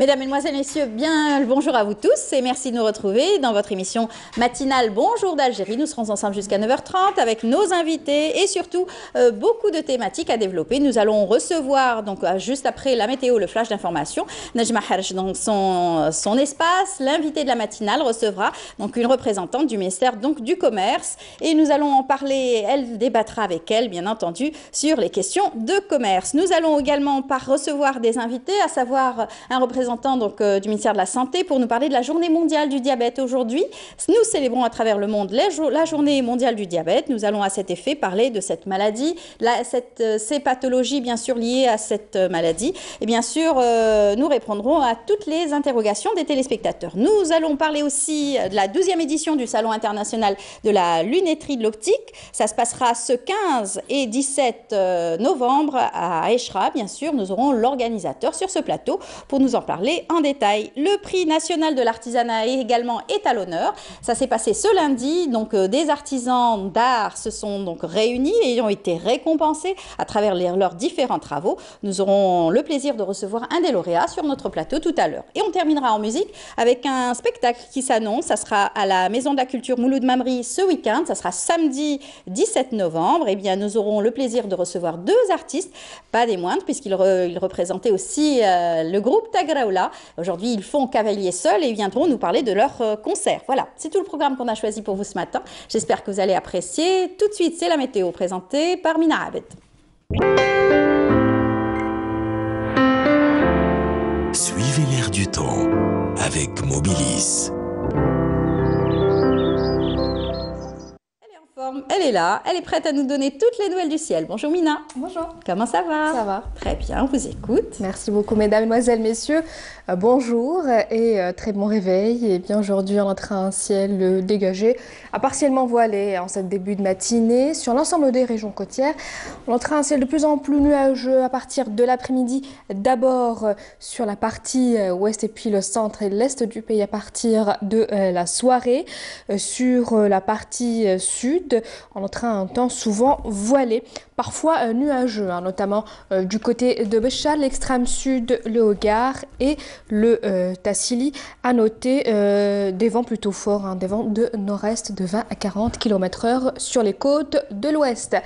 Mesdames, Mesdemoiselles, Messieurs, bien le bonjour à vous tous et merci de nous retrouver dans votre émission matinale Bonjour d'Algérie. Nous serons ensemble jusqu'à 9h30 avec nos invités et surtout beaucoup de thématiques à développer. Nous allons recevoir, donc juste après la météo, le flash d'information, Nejma Herj dans son espace. L'invité de la matinale recevra donc une représentante du ministère donc, du Commerce et nous allons en parler. Elle débattra avec elle, bien entendu, sur les questions de commerce. Nous allons également recevoir des invités, à savoir un représentant donc, du ministère de la Santé pour nous parler de la journée mondiale du diabète. Aujourd'hui, nous célébrons à travers le monde la journée mondiale du diabète. Nous allons à cet effet parler de cette maladie, ces pathologies bien sûr liées à cette maladie. Et bien sûr, nous répondrons à toutes les interrogations des téléspectateurs. Nous allons parler aussi de la 12e édition du Salon international de la lunetterie de l'optique. Ça se passera ce 15 et 17 novembre à Echra. Bien sûr, nous aurons l'organisateur sur ce plateau pour nous en parler en détail. Le prix national de l'artisanat également est à l'honneur. Ça s'est passé ce lundi. Donc, des artisans d'art se sont donc réunis et ont été récompensés à travers leurs différents travaux. Nous aurons le plaisir de recevoir un des lauréats sur notre plateau tout à l'heure. Et on terminera en musique avec un spectacle qui s'annonce. Ça sera à la Maison de la Culture Mouloud Mamri ce week-end. Ça sera samedi 17 novembre. Eh bien, nous aurons le plaisir de recevoir deux artistes, pas des moindres, puisqu'ils représentaient aussi le groupe Tagraoula. Aujourd'hui, ils font cavalier seul et viendront nous parler de leur concert. Voilà, c'est tout le programme qu'on a choisi pour vous ce matin. J'espère que vous allez apprécier. Tout de suite, c'est la météo présentée par Mina Abed. Suivez l'air du temps avec Mobilis. Elle est là, elle est prête à nous donner toutes les nouvelles du ciel. Bonjour Mina. Bonjour. Comment ça va? Ça va. Très bien, on vous écoute. Merci beaucoup mesdames, mesdemoiselles, messieurs. Bonjour et très bon réveil. Et bien aujourd'hui on entre un ciel dégagé, partiellement voilé en cette début de matinée. Sur l'ensemble des régions côtières, on entre un ciel de plus en plus nuageux à partir de l'après-midi. D'abord sur la partie ouest et puis le centre et l'est du pays à partir de la soirée. Sur la partie sud, on entre un temps souvent voilé, parfois nuageux, notamment du côté de Béchar, l'extrême sud, le Hogar et le Tassili. À noter des vents plutôt forts, des vents de nord-est de 20 à 40 km/h sur les côtes de l'ouest.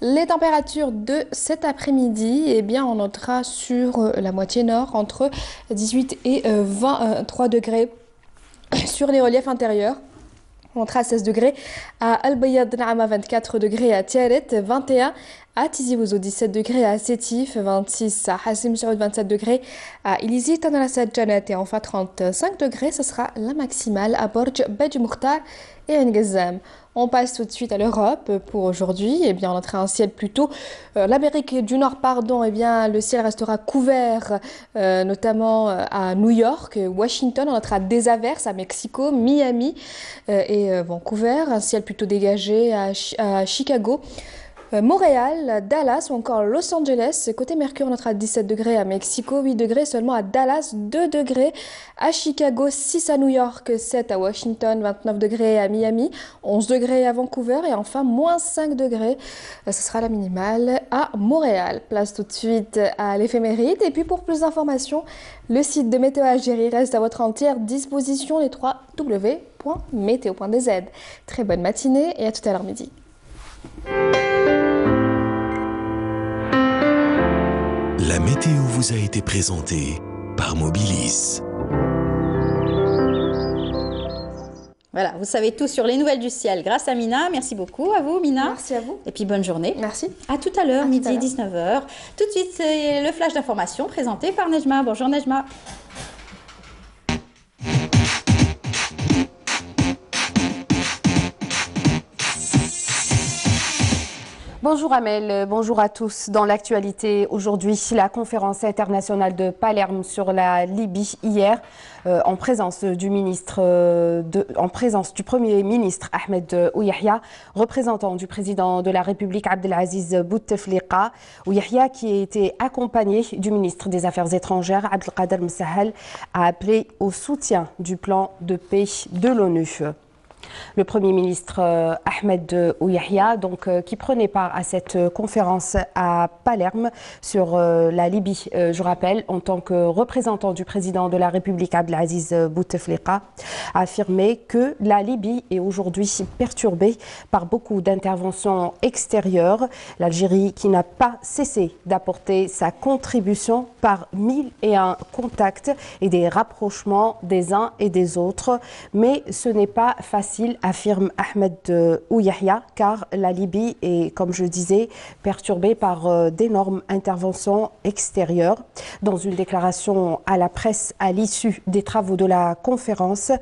Les températures de cet après-midi, eh bien, on notera sur la moitié nord entre 18 et 23 degrés sur les reliefs intérieurs. On entre à 16 degrés à Al-Bayad Naama, 24 degrés à Tiaret, 21 à Tizi Ouzou, 17 degrés à Sétif, 26 à Hassim Saoud, 27 degrés à Ilizi, Tanalassad Janet et enfin 35 degrés, ce sera la maximale à Borj Bedj Moukhtar et à Ngazam. On passe tout de suite à l'Europe pour aujourd'hui. Eh bien, on entre un ciel plutôt l'Amérique du Nord, pardon. Eh bien, le ciel restera couvert, notamment à New York, Washington. On notera des averses à Mexico, Miami et Vancouver. Un ciel plutôt dégagé à Chicago. Montréal, Dallas ou encore Los Angeles. Côté Mercure, on notera 17 degrés à Mexico, 8 degrés seulement à Dallas, 2 degrés à Chicago, 6 à New York, 7 à Washington, 29 degrés à Miami, 11 degrés à Vancouver et enfin moins 5 degrés. Ce sera la minimale à Montréal. Place tout de suite à l'éphéméride. Et puis pour plus d'informations, le site de Météo Algérie reste à votre entière disposition, les 3 w.meteo.dz. Très bonne matinée et à tout à l'heure midi. La météo vous a été présentée par Mobilis. Voilà, vous savez tout sur les nouvelles du ciel grâce à Mina. Merci beaucoup à vous, Mina. Merci à vous. Et puis bonne journée. Merci. À tout à l'heure, midi 19h. Tout de suite, c'est le flash d'information présenté par Nejma. Bonjour Nejma. Bonjour Amel, bonjour à tous. Dans l'actualité aujourd'hui, la conférence internationale de Palerme sur la Libye hier, en présence du Premier ministre Ahmed Ouyahia, représentant du président de la République Abdelaziz Bouteflika. Ouyahia, qui a été accompagné du ministre des Affaires étrangères Abdelkader Msahel, a appelé au soutien du plan de paix de l'ONU. Le Premier ministre Ahmed Ouyahia, qui prenait part à cette conférence à Palerme sur la Libye, je rappelle, en tant que représentant du président de la République Abdelaziz Bouteflika, a affirmé que la Libye est aujourd'hui perturbée par beaucoup d'interventions extérieures. L'Algérie qui n'a pas cessé d'apporter sa contribution par 1001 contacts et des rapprochements des uns et des autres. Mais ce n'est pas facile, affirme Ahmed Ouyahia, car la Libye est, comme je disais, perturbée par d'énormes interventions extérieures. Dans une déclaration à la presse à l'issue des travaux de la conférence,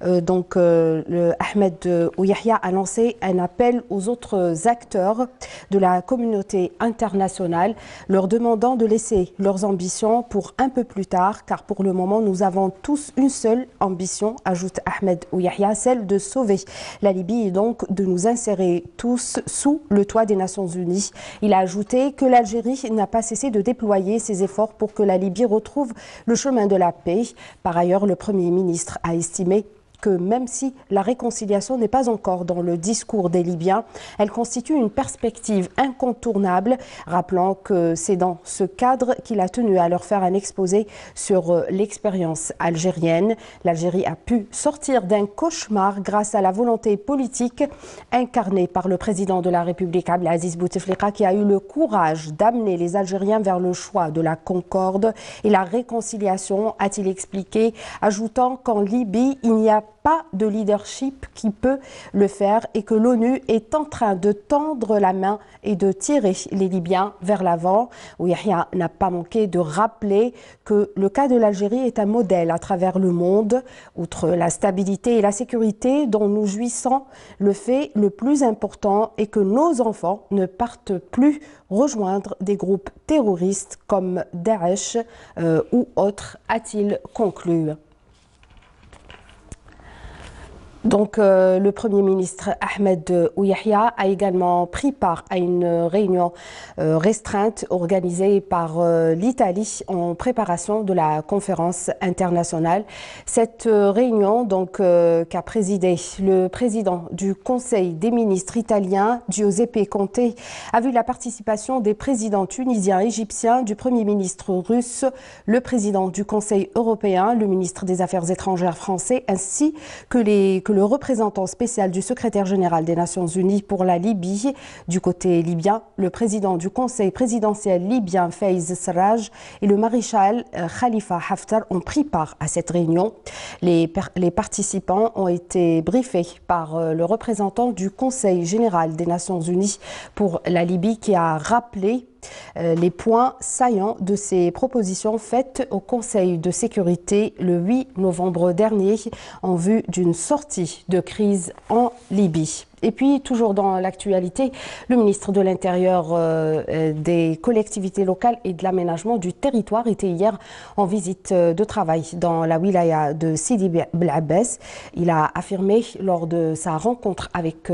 Ahmed Ouyahia a lancé un appel aux autres acteurs de la communauté internationale, leur demandant de laisser leurs ambitions pour un peu plus tard, car pour le moment, nous avons tous une seule ambition, ajoute Ahmed Ouyahia, celle de sauver la Libye et donc de nous insérer tous sous le toit des Nations Unies. Il a ajouté que l'Algérie n'a pas cessé de déployer ses efforts pour que la Libye retrouve le chemin de la paix. Par ailleurs, le Premier ministre a estimé que même si la réconciliation n'est pas encore dans le discours des Libyens, elle constitue une perspective incontournable, rappelant que c'est dans ce cadre qu'il a tenu à leur faire un exposé sur l'expérience algérienne. L'Algérie a pu sortir d'un cauchemar grâce à la volonté politique incarnée par le président de la République Abdelaziz Bouteflika, qui a eu le courage d'amener les Algériens vers le choix de la concorde et la réconciliation, a-t-il expliqué, ajoutant qu'en Libye, il n'y a pas de leadership qui peut le faire et que l'ONU est en train de tendre la main et de tirer les Libyens vers l'avant. Ouyahia n'a pas manqué de rappeler que le cas de l'Algérie est un modèle à travers le monde. Outre la stabilité et la sécurité dont nous jouissons, le fait le plus important est que nos enfants ne partent plus rejoindre des groupes terroristes comme Daesh ou autres, a-t-il conclu. Le Premier ministre Ahmed Ouyahia a également pris part à une réunion restreinte organisée par l'Italie en préparation de la conférence internationale. Cette réunion, qu'a présidé le président du Conseil des ministres italien, Giuseppe Conte, a vu la participation des présidents tunisiens, égyptiens, du Premier ministre russe, le président du Conseil européen, le ministre des Affaires étrangères français, ainsi que le représentant spécial du secrétaire général des Nations Unies pour la Libye. Du côté libyen, le président du Conseil présidentiel libyen, Faiz Sarraj, et le maréchal Khalifa Haftar ont pris part à cette réunion. Les participants ont été briefés par le représentant du Conseil général des Nations Unies pour la Libye, qui a rappelé les points saillants de ces propositions faites au Conseil de sécurité le 8 novembre dernier en vue d'une sortie de crise en Libye. Et puis, toujours dans l'actualité, le ministre de l'Intérieur, des collectivités locales et de l'aménagement du territoire était hier en visite de travail dans la wilaya de Sidi Bel Abbès. Il a affirmé lors de sa rencontre avec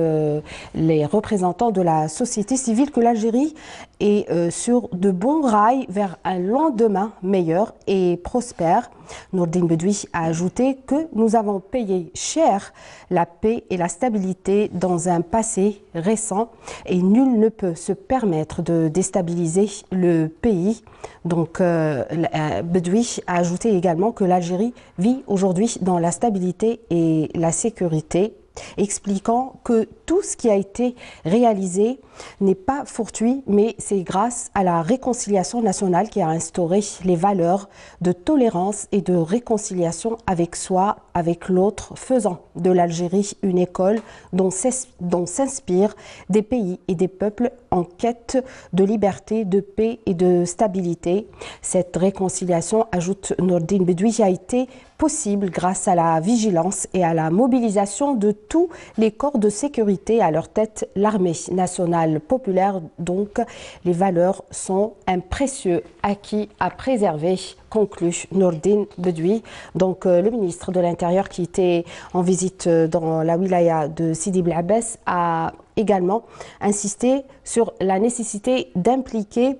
les représentants de la société civile que l'Algérie est sur de bons rails vers un lendemain meilleur et prospère. Nourdine Bedoui a ajouté que nous avons payé cher la paix et la stabilité dans un passé récent et nul ne peut se permettre de déstabiliser le pays. Bedoui a ajouté également que l'Algérie vit aujourd'hui dans la stabilité et la sécurité, expliquant que tout ce qui a été réalisé n'est pas fortuit, mais c'est grâce à la réconciliation nationale qui a instauré les valeurs de tolérance et de réconciliation avec soi, avec l'autre, faisant de l'Algérie une école dont s'inspirent des pays et des peuples en quête de liberté, de paix et de stabilité. Cette réconciliation, ajoute Nourdine Bedoui, a été possible grâce à la vigilance et à la mobilisation de tous les corps de sécurité, à leur tête l'armée nationale populaire. Donc, les valeurs sont un précieux acquis à préserver, conclut Nourdine Bedoui. Le ministre de l'Intérieur qui était en visite dans la wilaya de Sidi Bel Abbès a également insisté sur la nécessité d'impliquer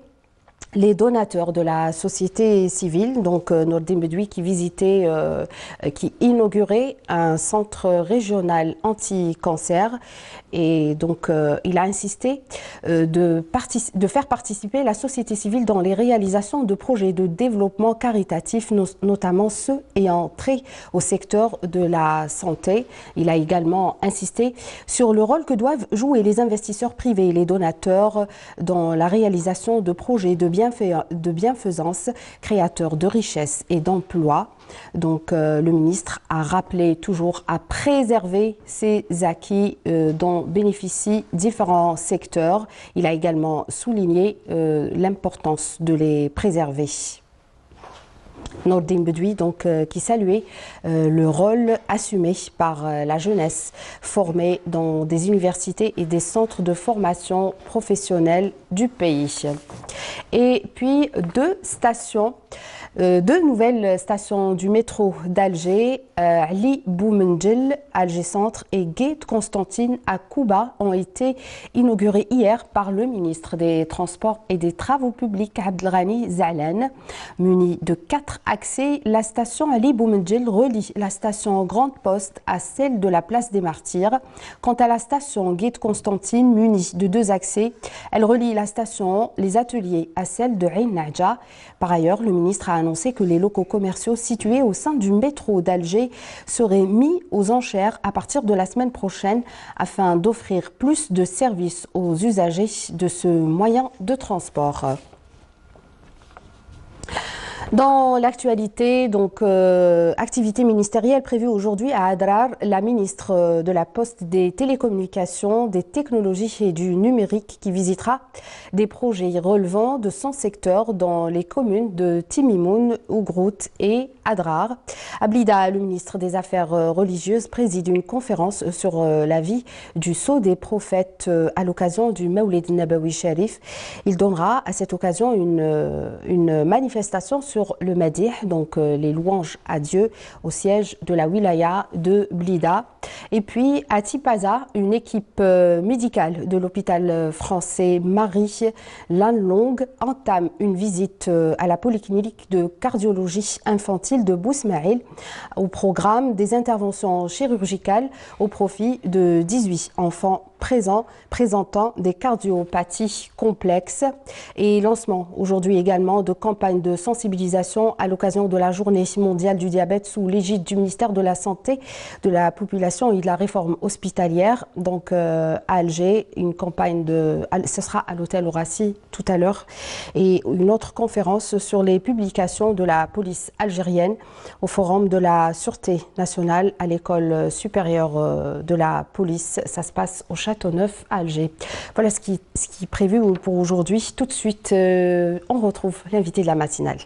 les donateurs de la société civile, donc Nordin Bedoui qui inaugurait un centre régional anti-cancer. Et donc, il a insisté de faire participer la société civile dans les réalisations de projets de développement caritatif, notamment ceux ayant trait au secteur de la santé. Il a également insisté sur le rôle que doivent jouer les investisseurs privés et les donateurs dans la réalisation de projets de bienfaisance, créateurs de richesses et d'emplois. Donc le ministre a rappelé toujours à préserver ces acquis dont bénéficient différents secteurs. Il a également souligné l'importance de les préserver. Nordin Bedoui, donc, qui saluait le rôle assumé par la jeunesse formée dans des universités et des centres de formation professionnelle du pays. Et puis deux nouvelles stations du métro d'Alger, Ali Boumendjel, Alger Centre, et Gate Constantine à Kouba, ont été inaugurées hier par le ministre des Transports et des Travaux publics, Abdelghani Zahlan. Munie de 4 accès, la station Ali Boumendjel relie la station Grande Poste à celle de la place des Martyrs. Quant à la station Gate Constantine, munie de 2 accès, elle relie la station Les Ateliers à celle de Ain Nadja. Par ailleurs, le ministre a annoncé que les locaux commerciaux situés au sein du métro d'Alger seraient mis aux enchères à partir de la semaine prochaine afin d'offrir plus de services aux usagers de ce moyen de transport. Dans l'actualité, donc activité ministérielle prévue aujourd'hui à Adrar, la ministre de la Poste, des Télécommunications, des Technologies et du Numérique qui visitera des projets relevant de son secteur dans les communes de Timimoun, Ougrout et Adrar. Ablida, le ministre des Affaires religieuses, préside une conférence sur la vie du sceau des prophètes à l'occasion du Mawlid Nabawi Sharif. Il donnera à cette occasion une manifestation sur le Madih, donc les louanges à Dieu, au siège de la wilaya de Blida. Et puis à Tipaza, une équipe médicale de l'hôpital français Marie Lanlong entame une visite à la polyclinique de cardiologie infantile de Bousmaïl, au programme des interventions chirurgicales au profit de 18 enfants présentant des cardiopathies complexes, et lancement aujourd'hui également de campagnes de sensibilisation à l'occasion de la journée mondiale du diabète sous l'égide du ministère de la Santé, de la Population et de la Réforme hospitalière. Donc à Alger, une campagne ce sera à l'hôtel Horaci tout à l'heure, et une autre conférence sur les publications de la police algérienne au forum de la Sûreté nationale à l'école supérieure de la police. Ça se passe au Châteauneuf à Alger. Voilà ce qui est prévu pour aujourd'hui. Tout de suite, on retrouve l'invité de la matinale.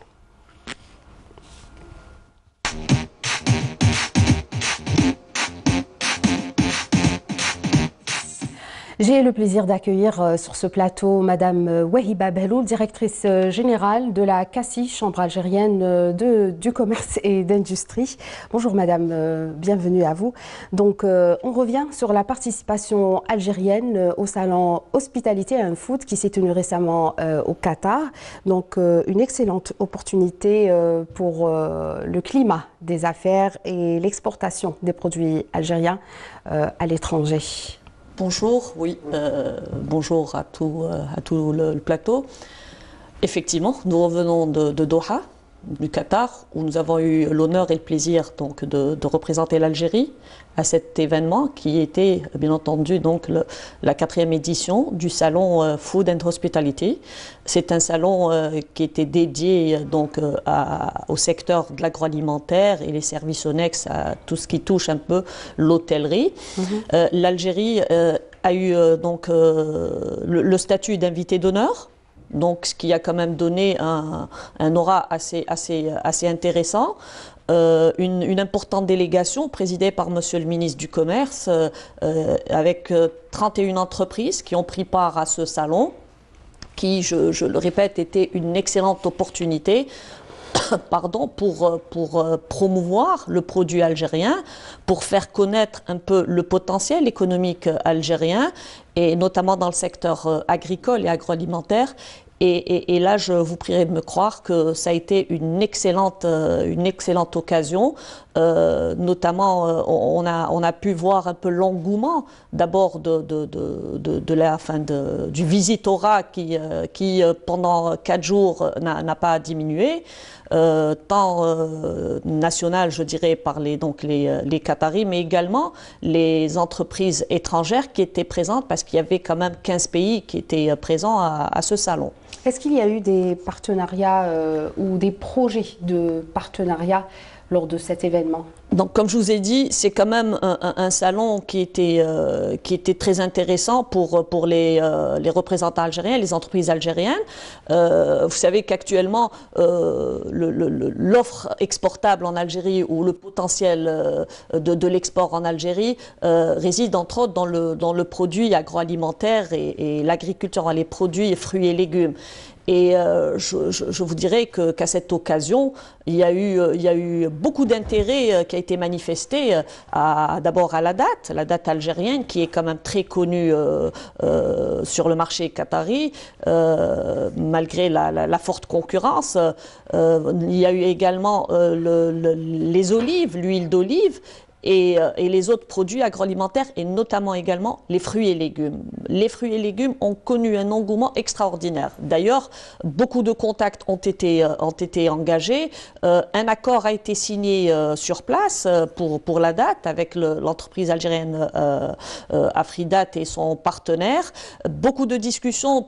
J'ai le plaisir d'accueillir sur ce plateau Madame Wahiba Belloul, directrice générale de la CACI, Chambre algérienne du commerce et d'industrie. Bonjour Madame, bienvenue à vous. Donc on revient sur la participation algérienne au salon Hospitalité and Food qui s'est tenu récemment au Qatar. Donc une excellente opportunité pour le climat des affaires et l'exportation des produits algériens à l'étranger. Bonjour, oui, bonjour à tout le plateau. Effectivement, nous revenons de Doha, du Qatar, où nous avons eu l'honneur et le plaisir donc de représenter l'Algérie à cet événement qui était bien entendu donc la 4e édition du salon Food and Hospitality. C'est un salon qui était dédié donc au secteur de l'agroalimentaire et les services annexes à tout ce qui touche un peu l'hôtellerie. L'Algérie a eu donc le statut d'invité d'honneur. Donc, ce qui a quand même donné un aura assez intéressant. Une importante délégation présidée par Monsieur le ministre du Commerce, avec 31 entreprises qui ont pris part à ce salon, qui, je le répète, était une excellente opportunité pour promouvoir le produit algérien, pour faire connaître un peu le potentiel économique algérien, et notamment dans le secteur agricole et agroalimentaire, Et là, je vous prierai de me croire que ça a été une excellente occasion. Notamment, on a pu voir un peu l'engouement d'abord du visitorat qui pendant 4 jours n'a pas diminué. Tant national, je dirais, par les Qataris, mais également les entreprises étrangères qui étaient présentes, parce qu'il y avait quand même 15 pays qui étaient présents à ce salon. Est-ce qu'il y a eu des partenariats ou des projets de partenariat lors de cet événement? Donc, comme je vous ai dit, c'est quand même un salon qui était très intéressant pour les représentants algériens, les entreprises algériennes. Vous savez qu'actuellement, l'offre exportable en Algérie ou le potentiel de l'export en Algérie réside entre autres dans le produit agroalimentaire et l'agriculture, les produits, fruits et légumes. Et je vous dirais qu'à cette occasion, il y a eu beaucoup d'intérêt qui a été manifesté d'abord à la date algérienne, qui est quand même très connue sur le marché qatari, malgré la forte concurrence. Il y a eu également les olives, l'huile d'olive, et les autres produits agroalimentaires, et notamment également les fruits et légumes. Les fruits et légumes ont connu un engouement extraordinaire. D'ailleurs, beaucoup de contacts ont été engagés. Un accord a été signé sur place pour la date avec l'entreprise algérienne Afridat et son partenaire.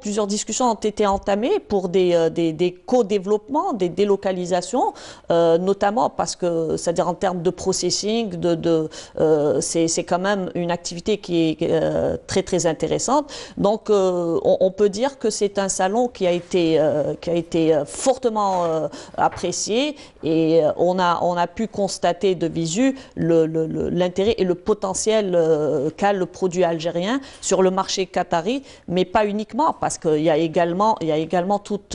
Plusieurs discussions ont été entamées pour des co-développements, des délocalisations, notamment parce que, c'est-à-dire en termes de processing, c'est quand même une activité qui est très très intéressante. Donc on peut dire que c'est un salon qui a été fortement apprécié, et on a pu constater de visu l'intérêt et le potentiel qu'a le produit algérien sur le marché qatari, mais pas uniquement, parce qu'il y a également toute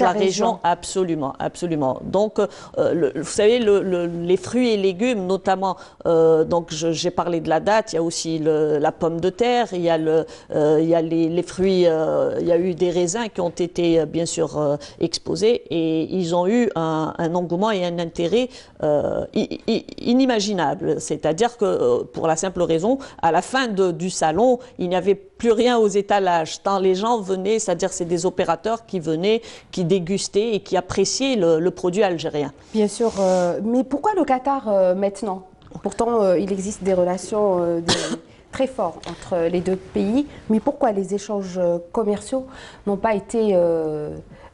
la région. Absolument. Donc vous savez, les fruits et légumes notamment, donc j'ai parlé de la date, il y a aussi la pomme de terre, il y a les fruits, il y a eu des raisins qui ont été bien sûr exposés, et ils ont eu un engouement et un intérêt inimaginable. C'est-à-dire que pour la simple raison, à la fin du salon, il n'y avait plus rien aux étalages, tant les gens venaient, c'est-à-dire c'est des opérateurs qui venaient, qui dégustaient et qui appréciaient le produit algérien. Bien sûr, mais pourquoi le Qatar maintenant? Pourtant, il existe des relations très fortes entre les deux pays, mais pourquoi les échanges commerciaux n'ont pas été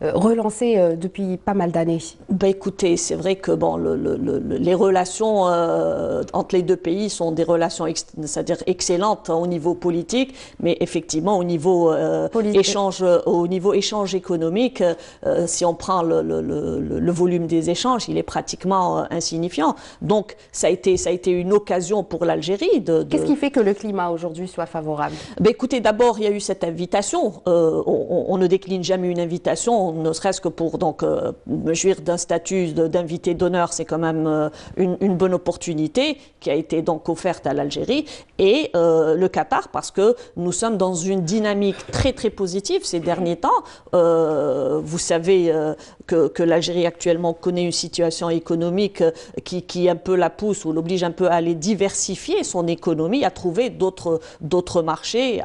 relancés depuis pas mal d'années? Ben écoutez, c'est vrai que bon, les relations entre les deux pays sont des relations, c'est-à-dire excellentes au niveau politique, mais effectivement au niveau échange économique, si on prend le volume des échanges, il est pratiquement insignifiant. Donc ça a été une occasion pour l'Algérie Qu'est-ce qui fait que le climat aujourd'hui soit favorable? Ben écoutez, d'abord il y a eu cette invitation. On ne décline jamais une invitation, ne serait-ce que pour me jouir d'un statut d'invité d'honneur. C'est quand même une bonne opportunité qui a été donc offerte à l'Algérie, et le Qatar, parce que nous sommes dans une dynamique très très positive ces derniers temps. Vous savez que l'Algérie actuellement connaît une situation économique qui un peu la pousse ou l'oblige un peu à aller diversifier son économie, à trouver d'autres marchés,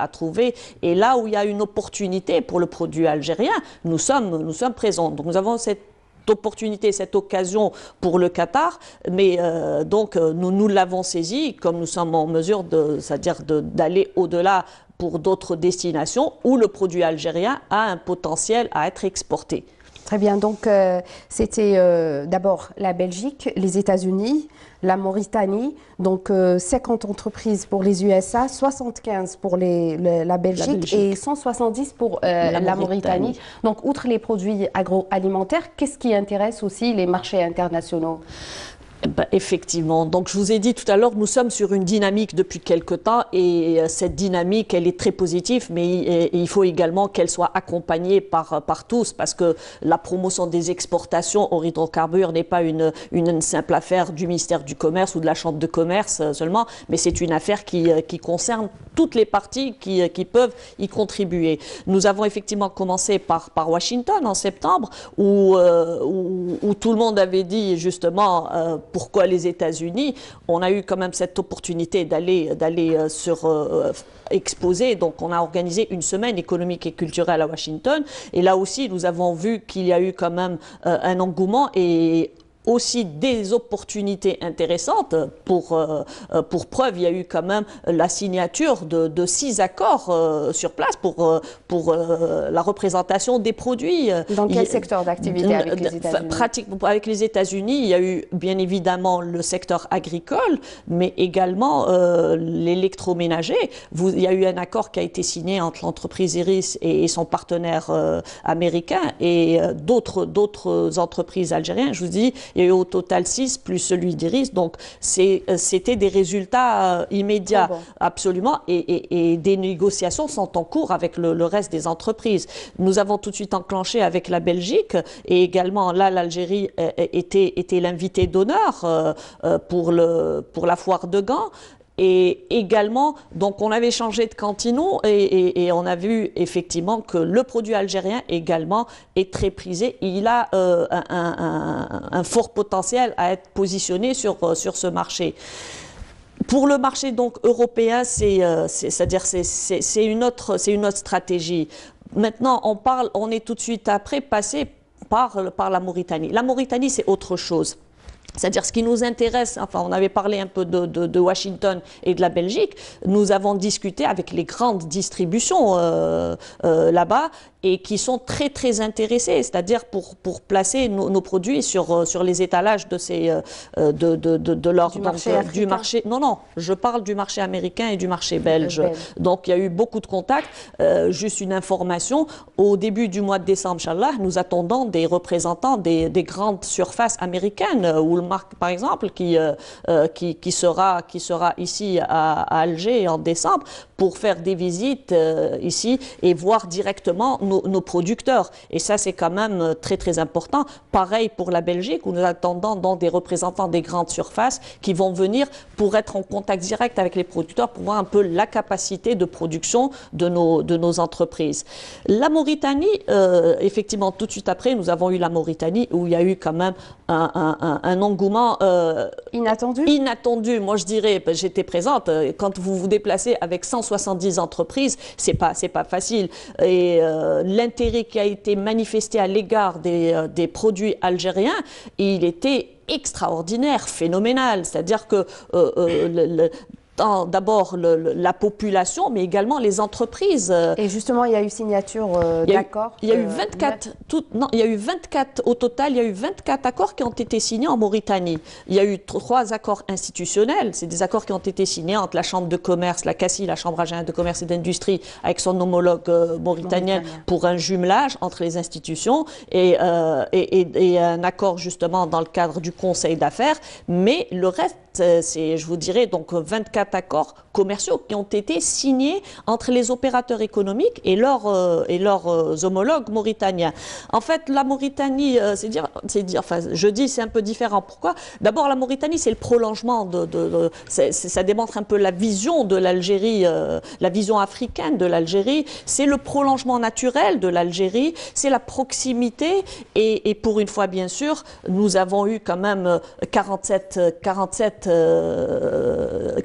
et là où il y a une opportunité pour le produit algérien, nous sommes présents. Donc nous avons cette opportunité, cette occasion pour le Qatar, mais donc nous l'avons saisi, comme nous sommes en mesure c'est-à-dire d'aller au-delà pour d'autres destinations où le produit algérien a un potentiel à être exporté. Très bien, donc c'était d'abord la Belgique, les États-Unis, la Mauritanie, donc 50 entreprises pour les USA, 75 pour la Belgique et 170 pour la Mauritanie. Donc outre les produits agroalimentaires, qu'est-ce qui intéresse aussi les marchés internationaux? Ben, effectivement. Donc, je vous ai dit tout à l'heure, nous sommes sur une dynamique depuis quelque temps et cette dynamique, elle est très positive, mais il faut également qu'elle soit accompagnée par tous parce que la promotion des exportations aux hydrocarbures n'est pas une simple affaire du ministère du Commerce ou de la Chambre de commerce seulement, mais c'est une affaire qui concerne toutes les parties qui peuvent y contribuer. Nous avons effectivement commencé par Washington en septembre où tout le monde avait dit justement pourquoi les États-Unis. On a eu quand même cette opportunité d'aller exposer. Donc, on a organisé une semaine économique et culturelle à Washington. Et là aussi, nous avons vu qu'il y a eu quand même un engouement et aussi des opportunités intéressantes. Pour preuve, il y a eu quand même la signature de 6 accords sur place pour la représentation des produits. Dans quel secteur d'activité avec les États-Unis? Pratiquement avec les États-Unis, il y a eu bien évidemment le secteur agricole, mais également l'électroménager. Il y a eu un accord qui a été signé entre l'entreprise Iris et son partenaire américain et d'autres entreprises algériennes. Je vous dis, il y a eu au total 6 plus celui d'Iris, donc c'était des résultats immédiats, bon. Absolument, et des négociations sont en cours avec le reste des entreprises. Nous avons tout de suite enclenché avec la Belgique et également là l'Algérie était l'invité d'honneur pour la foire de Gand. Et également, donc on avait changé de cantino et on a vu effectivement que le produit algérien également est très prisé. Il a un fort potentiel à être positionné sur ce marché. Pour le marché donc européen, c'est-à-dire c'est une autre stratégie. Maintenant, on est tout de suite après passé par la Mauritanie. La Mauritanie, c'est autre chose. C'est-à-dire ce qui nous intéresse, enfin on avait parlé un peu de Washington et de la Belgique, nous avons discuté avec les grandes distributions là-bas et qui sont très très intéressés, c'est-à-dire pour placer nos produits sur les étalages du marché. Non, je parle du marché américain et du marché belge. Donc il y a eu beaucoup de contacts. Juste une information, au début du mois de décembre, Inch'Allah, nous attendons des représentants des grandes surfaces américaines, Walmart par exemple, qui sera ici à Alger en décembre pour faire des visites ici et voir directement nos producteurs. Et ça, c'est quand même très, très important. Pareil pour la Belgique, où nous attendons donc des représentants des grandes surfaces qui vont venir pour être en contact direct avec les producteurs, pour voir un peu la capacité de production de nos entreprises. La Mauritanie, effectivement, tout de suite après, nous avons eu la Mauritanie, où il y a eu quand même un engouement inattendu. Moi, je dirais, j'étais présente, quand vous vous déplacez avec 170 entreprises, c'est pas facile. Et l'intérêt qui a été manifesté à l'égard des produits algériens, il était extraordinaire, phénoménal. C'est-à-dire que d'abord la population, mais également les entreprises. Et justement, il y a eu signature d'accords. Il y a eu 24, au total, il y a eu 24 accords qui ont été signés en Mauritanie. Il y a eu 3 accords institutionnels. C'est des accords qui ont été signés entre la Chambre de commerce, la CACI, la Chambre algérienne de commerce et d'industrie, avec son homologue mauritanien pour un jumelage entre les institutions et un accord justement dans le cadre du Conseil d'affaires. Mais le reste, je vous dirais, donc 24 accords commerciaux qui ont été signés entre les opérateurs économiques et leurs homologues mauritaniens. En fait, la Mauritanie, je dis c'est un peu différent. Pourquoi? D'abord, la Mauritanie, c'est le prolongement ça démontre un peu la vision de l'Algérie, la vision africaine de l'Algérie. C'est le prolongement naturel de l'Algérie, c'est la proximité et pour une fois, bien sûr, nous avons eu quand même 47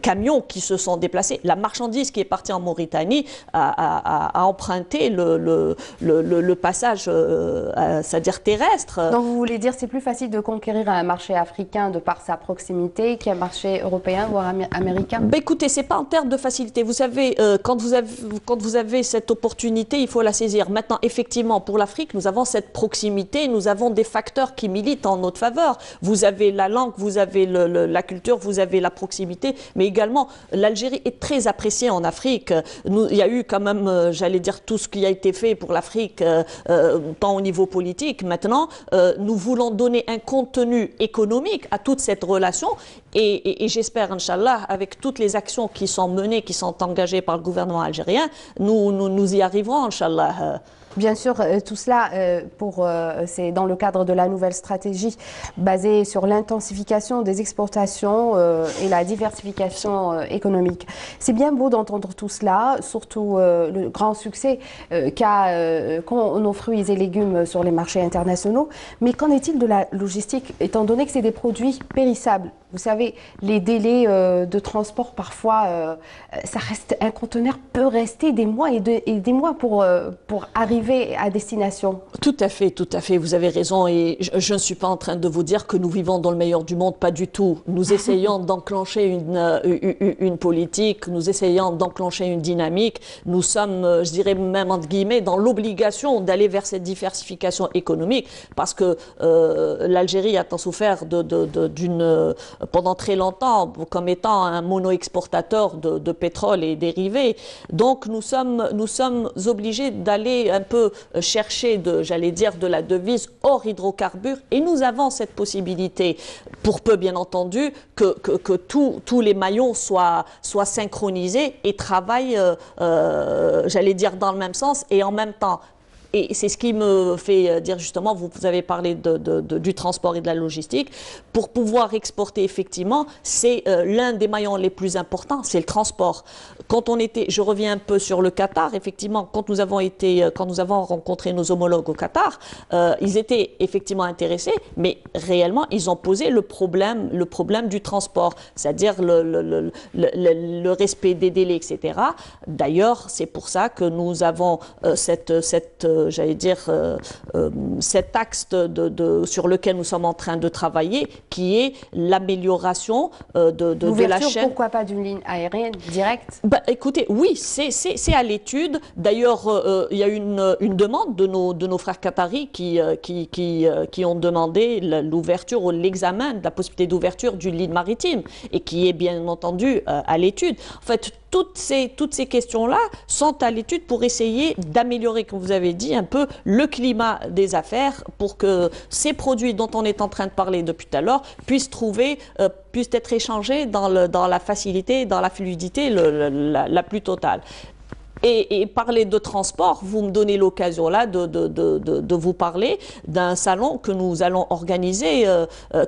camions qui se sont déplacés. La marchandise qui est partie en Mauritanie a emprunté le passage, c'est-à-dire terrestre. Donc vous voulez dire c'est plus facile de conquérir un marché africain de par sa proximité qu'un marché européen voire américain? Ben écoutez, c'est pas en termes de facilité. Vous savez, quand vous avez cette opportunité, il faut la saisir. Maintenant, effectivement, pour l'Afrique, nous avons cette proximité, nous avons des facteurs qui militent en notre faveur. Vous avez la langue, vous avez la culture, vous avez la proximité, mais également également, l'Algérie est très appréciée en Afrique. Il y a eu quand même, j'allais dire, tout ce qui a été fait pour l'Afrique, tant au niveau politique. Maintenant, nous voulons donner un contenu économique à toute cette relation et j'espère, Inch'Allah, avec toutes les actions qui sont menées, qui sont engagées par le gouvernement algérien, nous y arriverons, Inch'Allah. Bien sûr, tout cela, c'est dans le cadre de la nouvelle stratégie basée sur l'intensification des exportations et la diversification économique. C'est bien beau d'entendre tout cela, surtout le grand succès qu'ont nos fruits et légumes sur les marchés internationaux. Mais qu'en est-il de la logistique, étant donné que c'est des produits périssables? Vous savez, les délais de transport, parfois, ça reste, un conteneur peut rester des mois et des mois pour arriver à destination. Tout à fait, vous avez raison et je ne suis pas en train de vous dire que nous vivons dans le meilleur du monde, pas du tout. Nous essayons d'enclencher une politique, nous essayons d'enclencher une dynamique. Nous sommes, je dirais même entre guillemets, dans l'obligation d'aller vers cette diversification économique parce que l'Algérie a tant souffert pendant très longtemps comme étant un mono-exportateur de pétrole et dérivés. Donc nous sommes obligés d'aller un peu chercher j'allais dire, de la devise hors hydrocarbures et nous avons cette possibilité pour peu bien entendu que tous les maillons soient synchronisés et travaillent, j'allais dire, dans le même sens et en même temps. Et c'est ce qui me fait dire justement, vous avez parlé du transport et de la logistique. Pour pouvoir exporter effectivement, c'est l'un des maillons les plus importants, c'est le transport. Je reviens un peu sur le Qatar, effectivement, quand nous avons rencontré nos homologues au Qatar, ils étaient effectivement intéressés, mais réellement, ils ont posé le problème du transport, c'est-à-dire le respect des délais, etc. D'ailleurs, c'est pour ça que nous avons j'allais dire, cet axe sur lequel nous sommes en train de travailler, qui est l'amélioration de la chaîne. Pourquoi pas d'une ligne aérienne directe? Écoutez, oui, c'est à l'étude. D'ailleurs, il y a une demande de nos frères qataris qui ont demandé l'ouverture ou l'examen de la possibilité d'ouverture d'une ligne maritime et qui est bien entendu à l'étude. En fait, toutes ces questions-là sont à l'étude pour essayer d'améliorer, comme vous avez dit, un peu le climat des affaires pour que ces produits dont on est en train de parler depuis tout à l'heure puissent être échangés dans la facilité, dans la fluidité la plus totale. Et parler de transport, vous me donnez l'occasion là de vous parler d'un salon que nous allons organiser,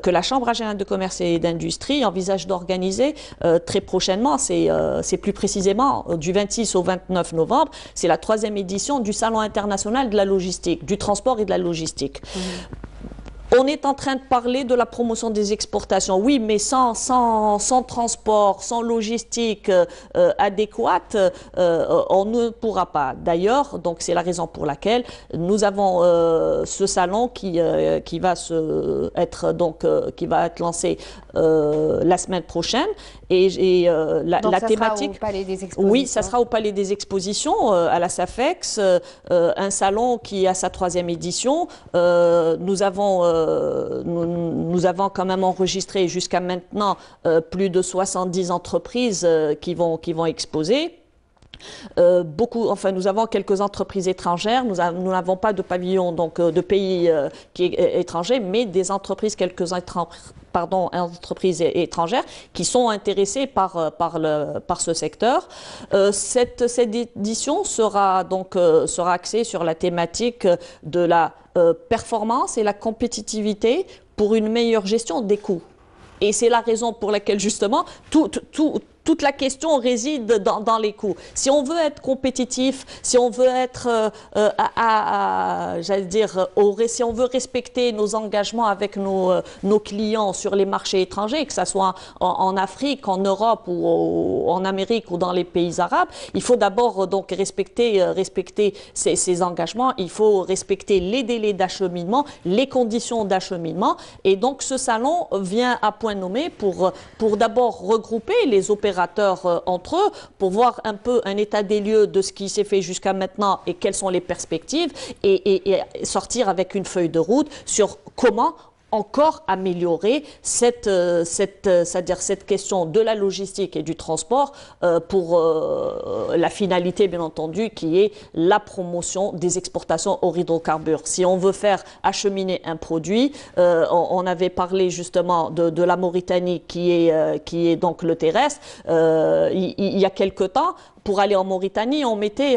que la Chambre algérienne de commerce et d'industrie envisage d'organiser très prochainement. C'est plus précisément du 26 au 29 novembre. C'est la 3e édition du Salon international de la logistique, du transport et de la logistique. On est en train de parler de la promotion des exportations, oui, mais sans transport, sans logistique adéquate, on ne pourra pas. D'ailleurs, donc c'est la raison pour laquelle nous avons ce salon qui va être lancé la semaine prochaine et la thématique. Sera au Palais des Expositions. Oui, ça sera au Palais des Expositions à la SAFEX, un salon qui a sa 3e édition. Nous avons quand même enregistré jusqu'à maintenant plus de 70 entreprises qui vont exposer. Nous avons quelques entreprises étrangères. Nous n'avons pas de pavillon de pays étrangers, mais des entreprises, entreprises étrangères qui sont intéressées par ce secteur. Cette édition sera axée sur la thématique de la performance et la compétitivité pour une meilleure gestion des coûts. Et c'est la raison pour laquelle justement toute la question réside dans les coûts. Si on veut être compétitif, si on veut être, si on veut respecter nos engagements avec nos clients sur les marchés étrangers, que ce soit en Afrique, en Europe ou en Amérique ou dans les pays arabes, il faut d'abord donc respecter ces engagements. Il faut respecter les délais d'acheminement, les conditions d'acheminement. Et donc ce salon vient à point nommé pour d'abord regrouper les opérateurs entre eux pour voir un peu un état des lieux de ce qui s'est fait jusqu'à maintenant et quelles sont les perspectives et sortir avec une feuille de route sur comment encore améliorer c'est-à-dire cette question de la logistique et du transport pour la finalité, bien entendu, qui est la promotion des exportations hors hydrocarbures. Si on veut faire acheminer un produit, on avait parlé justement de la Mauritanie qui est donc le terrestre. Il y a quelque temps, pour aller en Mauritanie, on mettait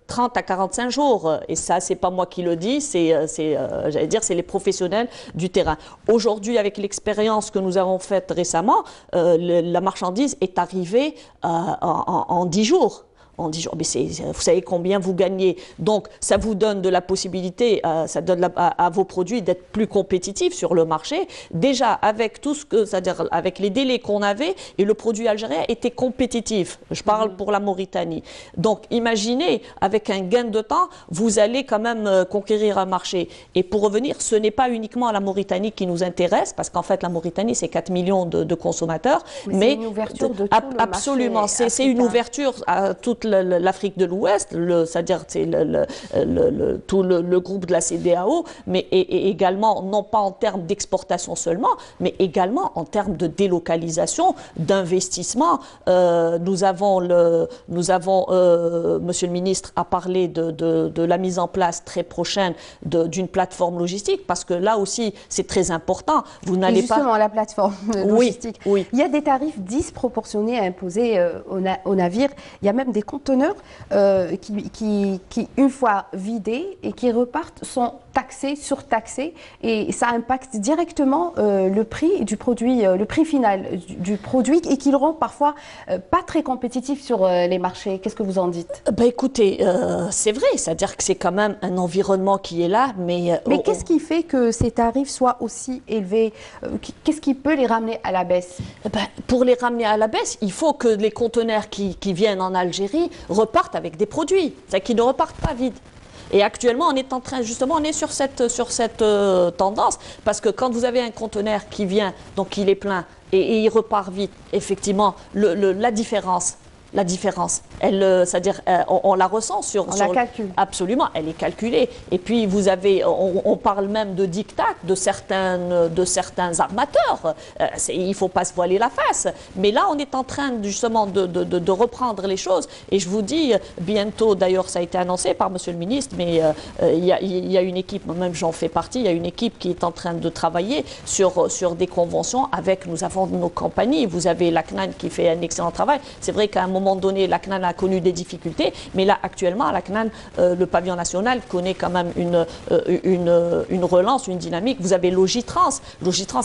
30 à 45 jours. Et ça, c'est pas moi qui le dis, j'allais dire, c'est les professionnels du terrain. Aujourd'hui, avec l'expérience que nous avons faite récemment, la marchandise est arrivée en 10 jours. On dit, mais vous savez combien vous gagnez. Donc, ça vous donne de la possibilité, ça donne à vos produits d'être plus compétitifs sur le marché. Déjà, avec tout c'est-à-dire avec les délais qu'on avait, et le produit algérien était compétitif. Je parle pour la Mauritanie. Donc, imaginez, avec un gain de temps, vous allez quand même conquérir un marché. Et pour revenir, ce n'est pas uniquement la Mauritanie qui nous intéresse, parce qu'en fait, la Mauritanie, c'est 4 millions de consommateurs. Mais c'est une ouverture de tout le absolument, marché c'est une ouverture à toute l'Afrique de l'Ouest, c'est-à-dire tout le groupe de la CEDEAO, mais et également, non pas en termes d'exportation seulement, mais également en termes de délocalisation, d'investissement. Nous avons, Monsieur le ministre a parlé de la mise en place très prochaine d'une plateforme logistique, parce que là aussi, c'est très important. Vous n'allez pas... Justement, la plateforme logistique. Oui. Il y a des tarifs disproportionnés à imposer aux navires. Il y a même des conteneurs qui, une fois vidés et qui repartent, sont taxés, surtaxés, et ça impacte directement le prix du produit, le prix final du produit, et qui le rend parfois pas très compétitif sur les marchés. Qu'est-ce que vous en dites? Ben écoutez, c'est vrai, c'est-à-dire que c'est quand même un environnement qui est là, mais... qu'est-ce qui fait que ces tarifs soient aussi élevés? Qu'est-ce qui peut les ramener à la baisse? Pour les ramener à la baisse, il faut que les conteneurs qui viennent en Algérie repartent avec des produits, c'est-à-dire qu'ils ne repartent pas vides. Et actuellement, on est en train, justement, on est sur cette tendance, parce que quand vous avez un conteneur qui vient, donc il est plein, et il repart vite, effectivement, la différence, c'est-à-dire on la ressent on la calcule. Absolument, elle est calculée. Et puis vous avez, on parle même de diktat de certains armateurs. Il ne faut pas se voiler la face. Mais là, on est en train justement de reprendre les choses. Et je vous dis, bientôt, d'ailleurs, ça a été annoncé par Monsieur le ministre, mais il y a une équipe, même j'en fais partie, il y a une équipe qui est en train de travailler sur des conventions avec, nous avons nos compagnies. Vous avez la CNAN qui fait un excellent travail. C'est vrai qu'à un moment donné, la CNAN a connu des difficultés, mais là, actuellement, la CNAN, le pavillon national connaît quand même une relance, une dynamique. Vous avez Logitrans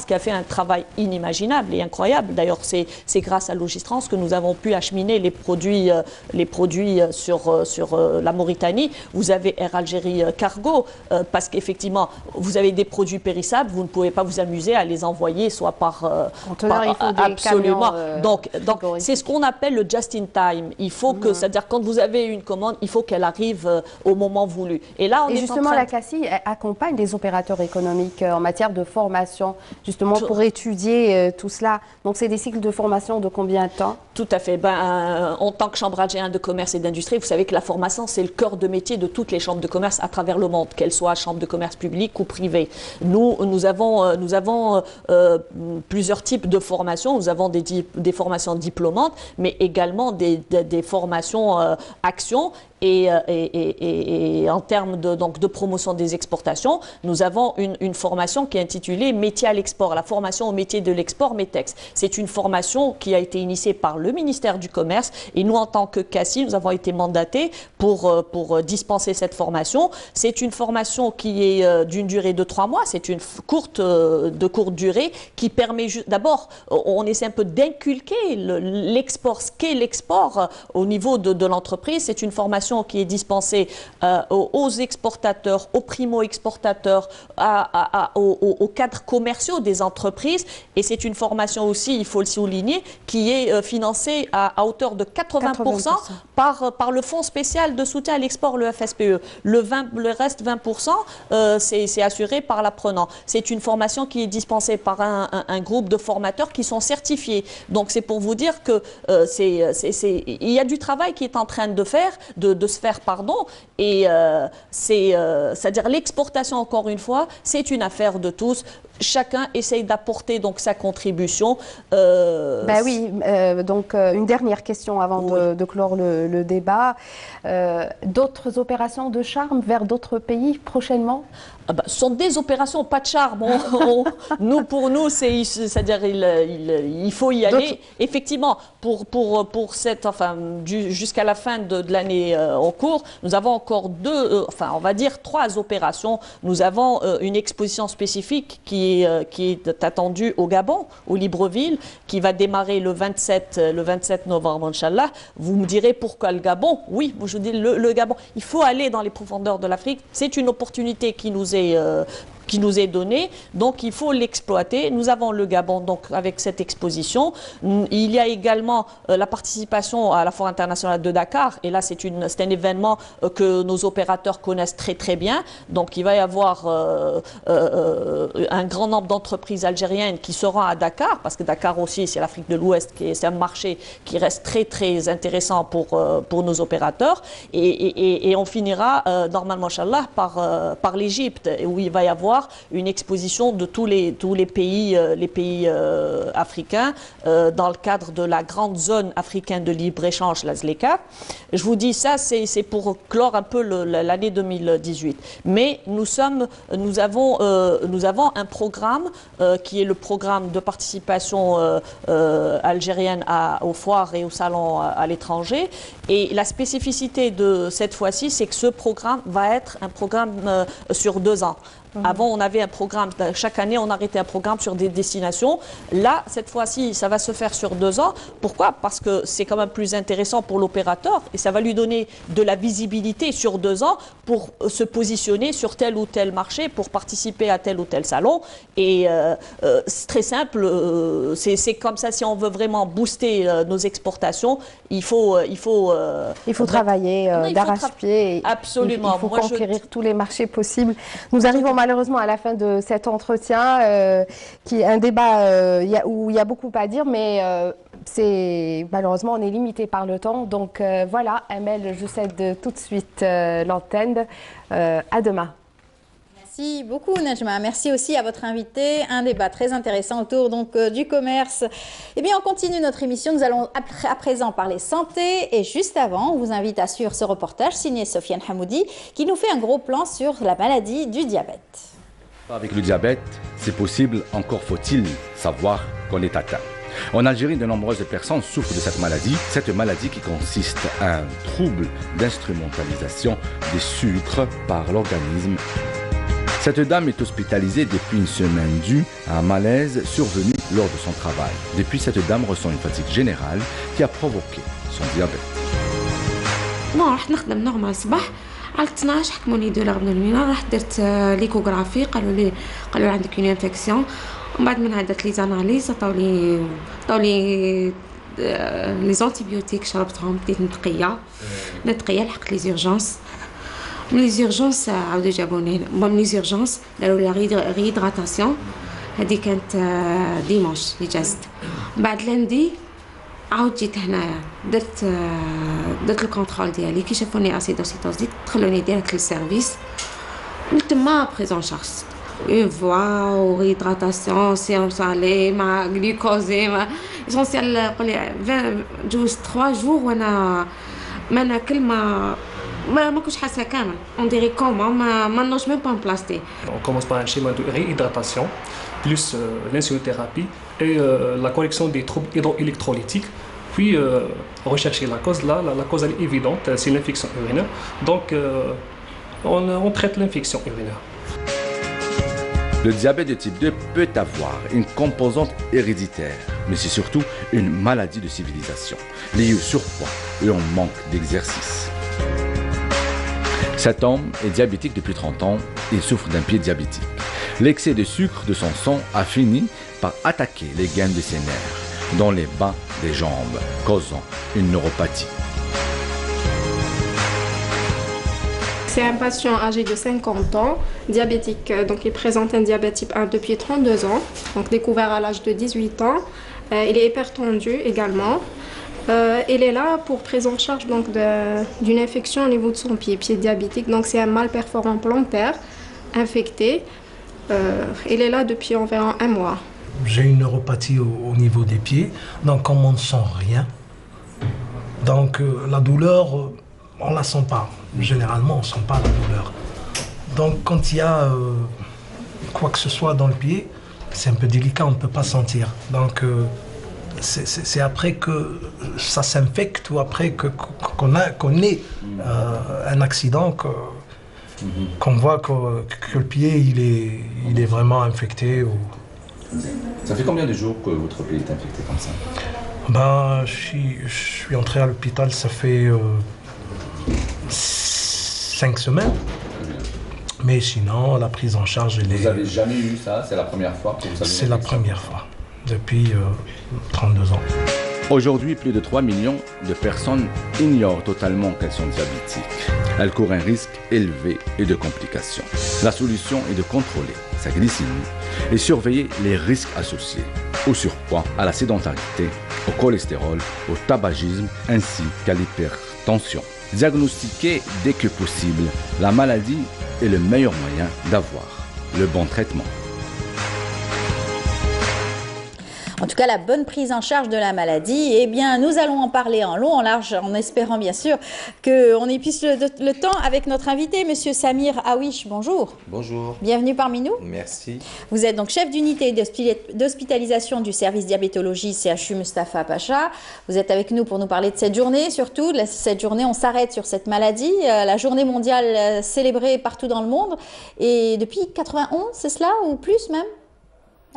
qui a fait un travail inimaginable et incroyable. D'ailleurs, c'est grâce à Logitrans que nous avons pu acheminer les produits sur la Mauritanie. Vous avez Air Algérie Cargo, parce qu'effectivement, vous avez des produits périssables, vous ne pouvez pas vous amuser à les envoyer, soit par... conteneur, il faut des absolument. Camions, Donc c'est ce qu'on appelle le just-in time. Il faut que, c'est-à-dire quand vous avez une commande, il faut qu'elle arrive au moment voulu. Et là, justement, la CACI accompagne les opérateurs économiques en matière de formation, justement pour étudier tout cela. Donc, c'est des cycles de formation de combien de temps? Tout à fait. En tant que Chambre algérienne de commerce et d'industrie, vous savez que la formation, c'est le cœur de métier de toutes les chambres de commerce à travers le monde, qu'elles soient chambres de commerce publiques ou privées. Nous avons plusieurs types de formations. Nous avons des formations diplômantes, mais également des formations actions. Et en termes de promotion des exportations, nous avons une formation qui est intitulée Métier à l'export, la formation au métier de l'export METEX. C'est une formation qui a été initiée par le ministère du Commerce, et nous, en tant que CACI, nous avons été mandatés pour dispenser cette formation. C'est une formation qui est d'une durée de 3 mois, c'est une courte durée qui permet d'abord, on essaie un peu d'inculquer l'export, ce qu'est l'export au niveau de l'entreprise. C'est une formation qui est dispensée aux exportateurs, aux primo-exportateurs, aux cadres commerciaux des entreprises. Et c'est une formation aussi, il faut le souligner, qui est financée à hauteur de 80%, par le Fonds spécial de soutien à l'export, le FSPE. Le reste 20%, c'est assuré par l'apprenant. C'est une formation qui est dispensée par un groupe de formateurs qui sont certifiés. Donc c'est pour vous dire que il y a du travail qui est en train de faire, de de se faire pardon. Et c'est-à-dire l'exportation, encore une fois, c'est une affaire de tous. Chacun essaye d'apporter donc sa contribution. Ben oui, donc une dernière question avant de clore le débat. D'autres opérations de charme vers d'autres pays prochainement? Ce sont des opérations, pas de charme. Pour nous, c'est-à-dire il faut y aller. Effectivement, jusqu'à la fin de l'année en cours, nous avons encore on va dire 3 opérations. Nous avons une exposition spécifique qui est attendue au Gabon, au Libreville, qui va démarrer le 27 novembre, Inch'Allah. Vous me direz pourquoi le Gabon? Oui, moi je dis le Gabon. Il faut aller dans les profondeurs de l'Afrique. C'est une opportunité qui nous est donnée, donc il faut l'exploiter. Nous avons le Gabon donc avec cette exposition. Il y a également la participation à la Foire internationale de Dakar, et là c'est un événement que nos opérateurs connaissent très très bien. Donc il va y avoir un grand nombre d'entreprises algériennes qui seront à Dakar, parce que Dakar aussi c'est l'Afrique de l'Ouest, c'est un marché qui reste très très intéressant pour nos opérateurs, et on finira normalement, Inch'Allah, par l'Égypte, où il va y avoir une exposition de tous les pays, africains dans le cadre de la grande zone africaine de libre-échange, la ZLECA. Je vous dis ça, c'est pour clore un peu l'année 2018. Mais nous avons un programme qui est le programme de participation algérienne aux foires et aux salons à l'étranger. Et la spécificité de cette fois-ci, c'est que ce programme va être un programme sur 2 ans. Avant, on avait un programme, chaque année, on arrêtait un programme sur des destinations. Là, cette fois-ci, ça va se faire sur 2 ans. Pourquoi? Parce que c'est quand même plus intéressant pour l'opérateur et ça va lui donner de la visibilité sur 2 ans pour se positionner sur tel ou tel marché, pour participer à tel ou tel salon. Et c'est très simple, c'est comme ça, si on veut vraiment booster nos exportations, il faut travailler d'arrache-pied. Absolument. Il faut conquérir tous les marchés possibles. Nous arrivons malheureusement à la fin de cet entretien, qui est un débat où il y a beaucoup à dire, mais malheureusement on est limité par le temps. Donc voilà, Amel, je cède tout de suite l'antenne. À demain. Merci beaucoup Najma, merci aussi à votre invité, un débat très intéressant autour du commerce. Eh bien on continue notre émission, nous allons à présent parler santé et juste avant on vous invite à suivre ce reportage signé Sofiane Hamoudi qui nous fait un gros plan sur la maladie du diabète. Avec le diabète, c'est possible, encore faut-il savoir qu'on est atteint. En Algérie, de nombreuses personnes souffrent de cette maladie qui consiste à un trouble d'instrumentalisation des sucres par l'organisme. Cette dame est hospitalisée depuis une semaine due à un malaise survenu lors de son travail. Depuis, cette dame ressent une fatigue générale qui a provoqué son diabète. رحت نخدم نورمال الصباح على 12 حكموني ندير غبنه المينا رحت درت ليكوغرافي قالوا لي عندك اون انفيكسيون ومن بعد منها درت لي زاناليز عطاو لي لي زونتيبيوتيك شربتهم بديت نتقيه لحقت لي زيرجونس من لي زيرجونس عاودوا جابوني هنا من لي زيرجونس داروا لي ريهيدراتاسيون هذه كانت ديمونش اللي جازت بعد لندي عاود جيت هنايا درت الكونترول ديالي كي شافوني اسيدوسيتوزيك دخلوني ديريكت للسيرفيس من تما بريزون شارج فوا وريهيدراتاسيون سيروم سالي مع غلوكوزي مع اسونسيال قولي جوز 3 جور وانا ما ناكل ما كنتش حاسه كامل اون ديري كوما ما نوش ميم با بلاستي. On commence par un schéma de réhydratation plus l'insulinothérapie et la correction des troubles hydroélectrolytiques. Puis rechercher la cause. Là, la cause elle est évidente, c'est l'infection urinaire. Donc on traite l'infection urinaire. Le diabète de type 2 peut avoir une composante héréditaire, mais c'est surtout une maladie de civilisation, liée au surpoids et au manque d'exercice. Cet homme est diabétique depuis 30 ans et souffre d'un pied diabétique. L'excès de sucre de son sang a fini par attaquer les gaines de ses nerfs, dans les bas des jambes, causant une neuropathie. C'est un patient âgé de 50 ans, diabétique, donc il présente un diabète type 1 depuis 32 ans, donc découvert à l'âge de 18 ans. Il est hypertendu également. Elle est là pour prise en charge donc d'une infection au niveau de son pied diabétique. Donc c'est un mal perforant plantaire infecté. Elle est là depuis environ 1 mois. J'ai une neuropathie au niveau des pieds, donc on ne sent rien. Donc la douleur, on ne la sent pas. Généralement, on ne sent pas la douleur. Donc quand il y a quoi que ce soit dans le pied, c'est un peu délicat, on ne peut pas sentir. Donc c'est après que ça s'infecte ou après qu'on ait un accident qu'on voit que le pied il est vraiment infecté. Ça fait combien de jours que votre pied est infecté comme ça? Ben, je suis entré à l'hôpital, ça fait 5 semaines. Mais sinon, la prise en charge, Vous n'avez jamais eu ça? C'est la première fois que vous avez? C'est la première fois, depuis 32 ans. Aujourd'hui, plus de 3 millions de personnes ignorent totalement qu'elles sont diabétiques. Elles courent un risque élevé et de complications. La solution est de contrôler sa glycémie et surveiller les risques associés au surpoids, à la sédentarité, au cholestérol, au tabagisme ainsi qu'à l'hypertension. Diagnostiquer dès que possible la maladie est le meilleur moyen d'avoir le bon traitement. En tout cas, la bonne prise en charge de la maladie, eh bien, nous allons en parler en long, en large, en espérant bien sûr qu'on épuise le temps avec notre invité, Monsieur Samir Awish. Bonjour. Bonjour. Bienvenue parmi nous. Merci. Vous êtes donc chef d'unité d'hospitalisation du service diabétologie CHU Mustapha Pacha. Vous êtes avec nous pour nous parler de cette journée, surtout. Cette journée, on s'arrête sur cette maladie, la journée mondiale célébrée partout dans le monde. Et depuis 91, c'est cela, ou plus même?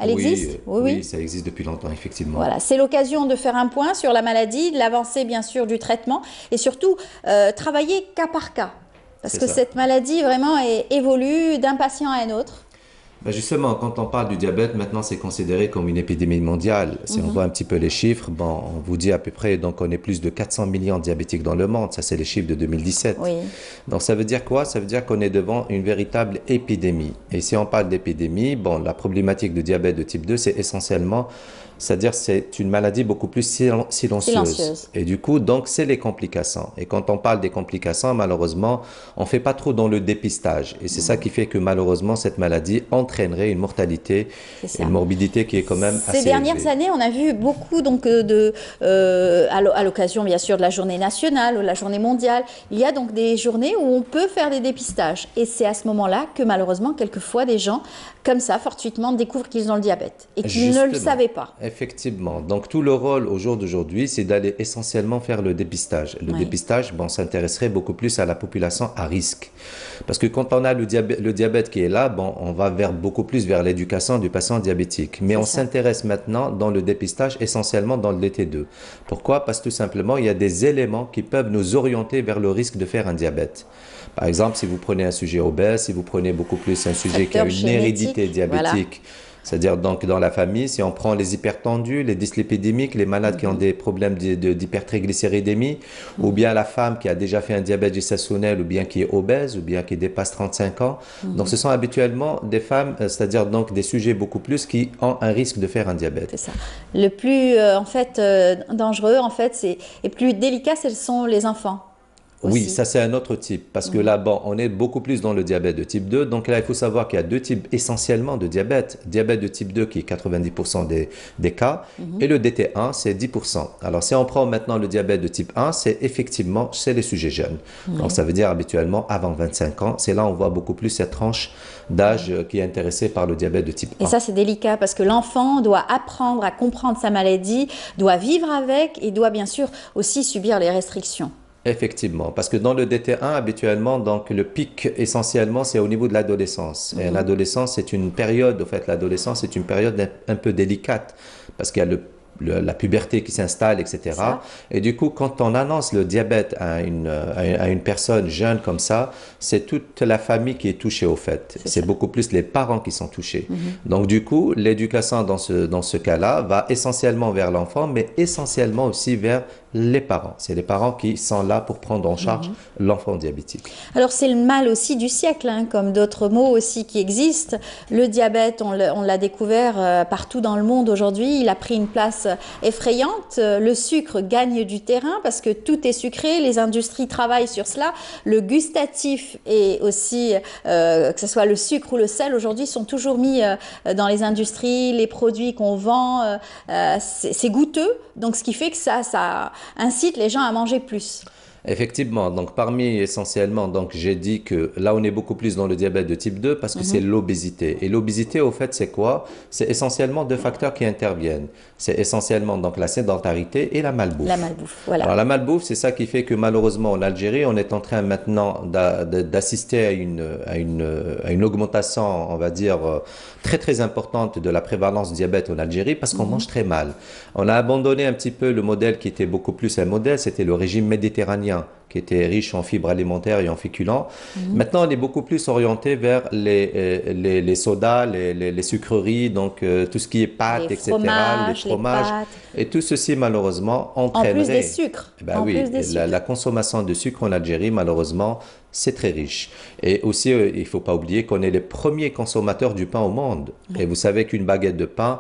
Elle existe? Oui, ça existe depuis longtemps, effectivement. Voilà, c'est l'occasion de faire un point sur la maladie, de l'avancée bien sûr du traitement et surtout travailler cas par cas. Parce que cette maladie vraiment évolue d'un patient à un autre. Ben justement, quand on parle du diabète, maintenant c'est considéré comme une épidémie mondiale. Si on voit un petit peu les chiffres, bon, on vous dit à peu près, donc on est plus de 400 millions de diabétiques dans le monde. Ça, c'est les chiffres de 2017. Oui. Donc ça veut dire quoi? Ça veut dire qu'on est devant une véritable épidémie. Et si on parle d'épidémie, bon, la problématique de diabète de type 2, c'est essentiellement... C'est-à-dire c'est une maladie beaucoup plus silencieuse. Et du coup, donc, c'est les complications. Et quand on parle des complications, malheureusement, on ne fait pas trop dans le dépistage. Et c'est ça qui fait que malheureusement, cette maladie entraînerait une mortalité, une morbidité qui est quand même assez Ces dernières élevée. années, on a vu beaucoup, donc, à l'occasion, bien sûr, de la journée nationale ou de la journée mondiale, il y a donc des journées où on peut faire des dépistages. Et c'est à ce moment-là que, malheureusement, quelquefois, des gens, comme ça, fortuitement, découvrent qu'ils ont le diabète et qu'ils ne le savaient pas. Effectivement. Donc, tout le rôle au jour d'aujourd'hui, c'est d'aller essentiellement faire le dépistage. Le dépistage, bon, s'intéresserait beaucoup plus à la population à risque. Parce que quand on a le diabète qui est là, bon, on va beaucoup plus vers l'éducation du patient diabétique. Mais on s'intéresse maintenant dans le dépistage essentiellement dans le DT2. Pourquoi? Parce que tout simplement, il y a des éléments qui peuvent nous orienter vers le risque de faire un diabète. Par exemple, si vous prenez un sujet obèse, si vous prenez beaucoup plus un sujet qui a une hérédité diabétique, c'est-à-dire donc dans la famille, si on prend les hypertendus, les dyslipidémiques, les malades qui ont des problèmes d'hypertriglycéridémie, ou bien la femme qui a déjà fait un diabète gestationnel, ou bien qui est obèse, ou bien qui dépasse 35 ans. Donc ce sont habituellement des femmes, c'est-à-dire donc des sujets beaucoup plus qui ont un risque de faire un diabète. C'est ça. Le plus en fait dangereux en fait et plus délicat, ce sont les enfants. Oui, ça c'est un autre type, parce que là, bon, on est beaucoup plus dans le diabète de type 2, donc là, il faut savoir qu'il y a deux types essentiellement de diabète. Diabète de type 2 qui est 90% des cas, et le DT1, c'est 10%. Alors, si on prend maintenant le diabète de type 1, c'est effectivement chez les sujets jeunes. Donc, ça veut dire habituellement avant 25 ans, c'est là on voit beaucoup plus cette tranche d'âge qui est intéressée par le diabète de type 1. Et ça, c'est délicat, parce que l'enfant doit apprendre à comprendre sa maladie, doit vivre avec, et doit bien sûr aussi subir les restrictions. Effectivement, parce que dans le DT1, habituellement, donc le pic essentiellement, c'est au niveau de l'adolescence. Et l'adolescence, c'est une période, en fait, l'adolescence, c'est une période un peu délicate, parce qu'il y a la puberté qui s'installe, etc. Et du coup, quand on annonce le diabète à une personne jeune comme ça, c'est toute la famille qui est touchée au fait. C'est beaucoup plus les parents qui sont touchés. Donc du coup, l'éducation dans ce cas-là va essentiellement vers l'enfant, mais essentiellement aussi vers les parents. C'est les parents qui sont là pour prendre en charge l'enfant diabétique. Alors c'est le mal aussi du siècle, hein, comme d'autres mots aussi qui existent. Le diabète, on l'a découvert partout dans le monde aujourd'hui, il a pris une place effrayante. Le sucre gagne du terrain parce que tout est sucré, les industries travaillent sur cela. Le gustatif et aussi, que ce soit le sucre ou le sel, aujourd'hui sont toujours mis dans les industries, les produits qu'on vend, c'est goûteux, donc ce qui fait que ça incite les gens à manger plus. Effectivement, donc parmi essentiellement, donc j'ai dit que là on est beaucoup plus dans le diabète de type 2 parce que c'est l'obésité. Et l'obésité au fait c'est quoi? C'est essentiellement deux facteurs qui interviennent. C'est essentiellement donc la sédentarité et la malbouffe. La malbouffe, voilà. Alors la malbouffe, c'est ça qui fait que malheureusement en Algérie, on est en train maintenant d'assister à une augmentation, on va dire, très très importante de la prévalence du diabète en Algérie parce qu'on mange très mal. On a abandonné un petit peu le modèle qui était beaucoup plus un modèle, c'était le régime méditerranéen qui était riche en fibres alimentaires et en féculents. Maintenant, on est beaucoup plus orienté vers les sodas, les sucreries, donc tout ce qui est pâtes, les etc., fromages, les fromages. Et tout ceci, malheureusement, entraînerait... En plus des sucres. Ben oui, la consommation de sucre en Algérie, malheureusement, c'est très riche. Et aussi, il ne faut pas oublier qu'on est les premiers consommateurs du pain au monde. Et vous savez qu'une baguette de pain,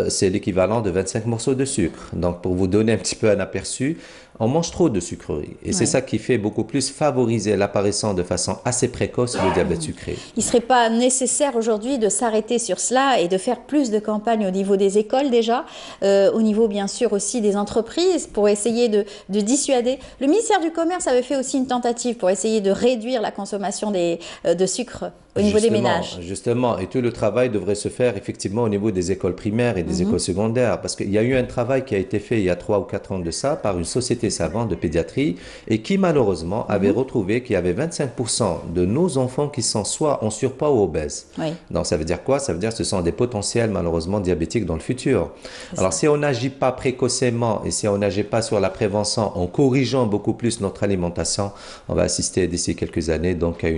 c'est l'équivalent de 25 morceaux de sucre. Donc, pour vous donner un petit peu un aperçu, on mange trop de sucreries. Et c'est ça qui fait beaucoup plus favoriser l'apparition de façon assez précoce du diabète sucré. Il ne serait pas nécessaire aujourd'hui de s'arrêter sur cela et de faire plus de campagnes au niveau des écoles déjà, au niveau bien sûr aussi des entreprises pour essayer de dissuader. Le ministère du Commerce avait fait aussi une tentative pour essayer de réduire la consommation de sucre au niveau des ménages. Justement, et tout le travail devrait se faire effectivement au niveau des écoles primaires et des écoles secondaires, parce qu'il y a eu un travail qui a été fait il y a 3 ou 4 ans de ça par une société savante de pédiatrie et qui malheureusement avait retrouvé qu'il y avait 25% de nos enfants qui sont soit en surpoids ou obèses. Donc ça veut dire quoi? Ça veut dire que ce sont des potentiels malheureusement diabétiques dans le futur. Alors si on n'agit pas précocement et si on n'agit pas sur la prévention en corrigeant beaucoup plus notre alimentation, on va assister d'ici quelques années donc à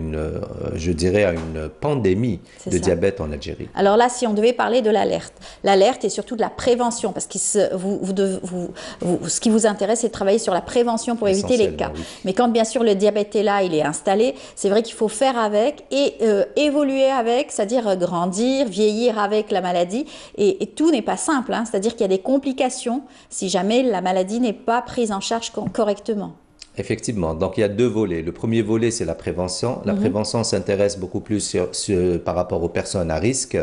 je dirais à une pandémie de diabète en Algérie. Alors là, si on devait parler de l'alerte et surtout de la prévention, parce que ce qui vous intéresse, c'est de travailler sur la prévention pour éviter les cas. Oui. Mais quand bien sûr le diabète est là, il est installé, c'est vrai qu'il faut faire avec et évoluer avec, c'est-à-dire grandir, vieillir avec la maladie. Et tout n'est pas simple, hein, c'est-à-dire qu'il y a des complications si jamais la maladie n'est pas prise en charge correctement. Effectivement, donc il y a 2 volets. Le premier volet, c'est la prévention. La prévention s'intéresse beaucoup plus par rapport aux personnes à risque.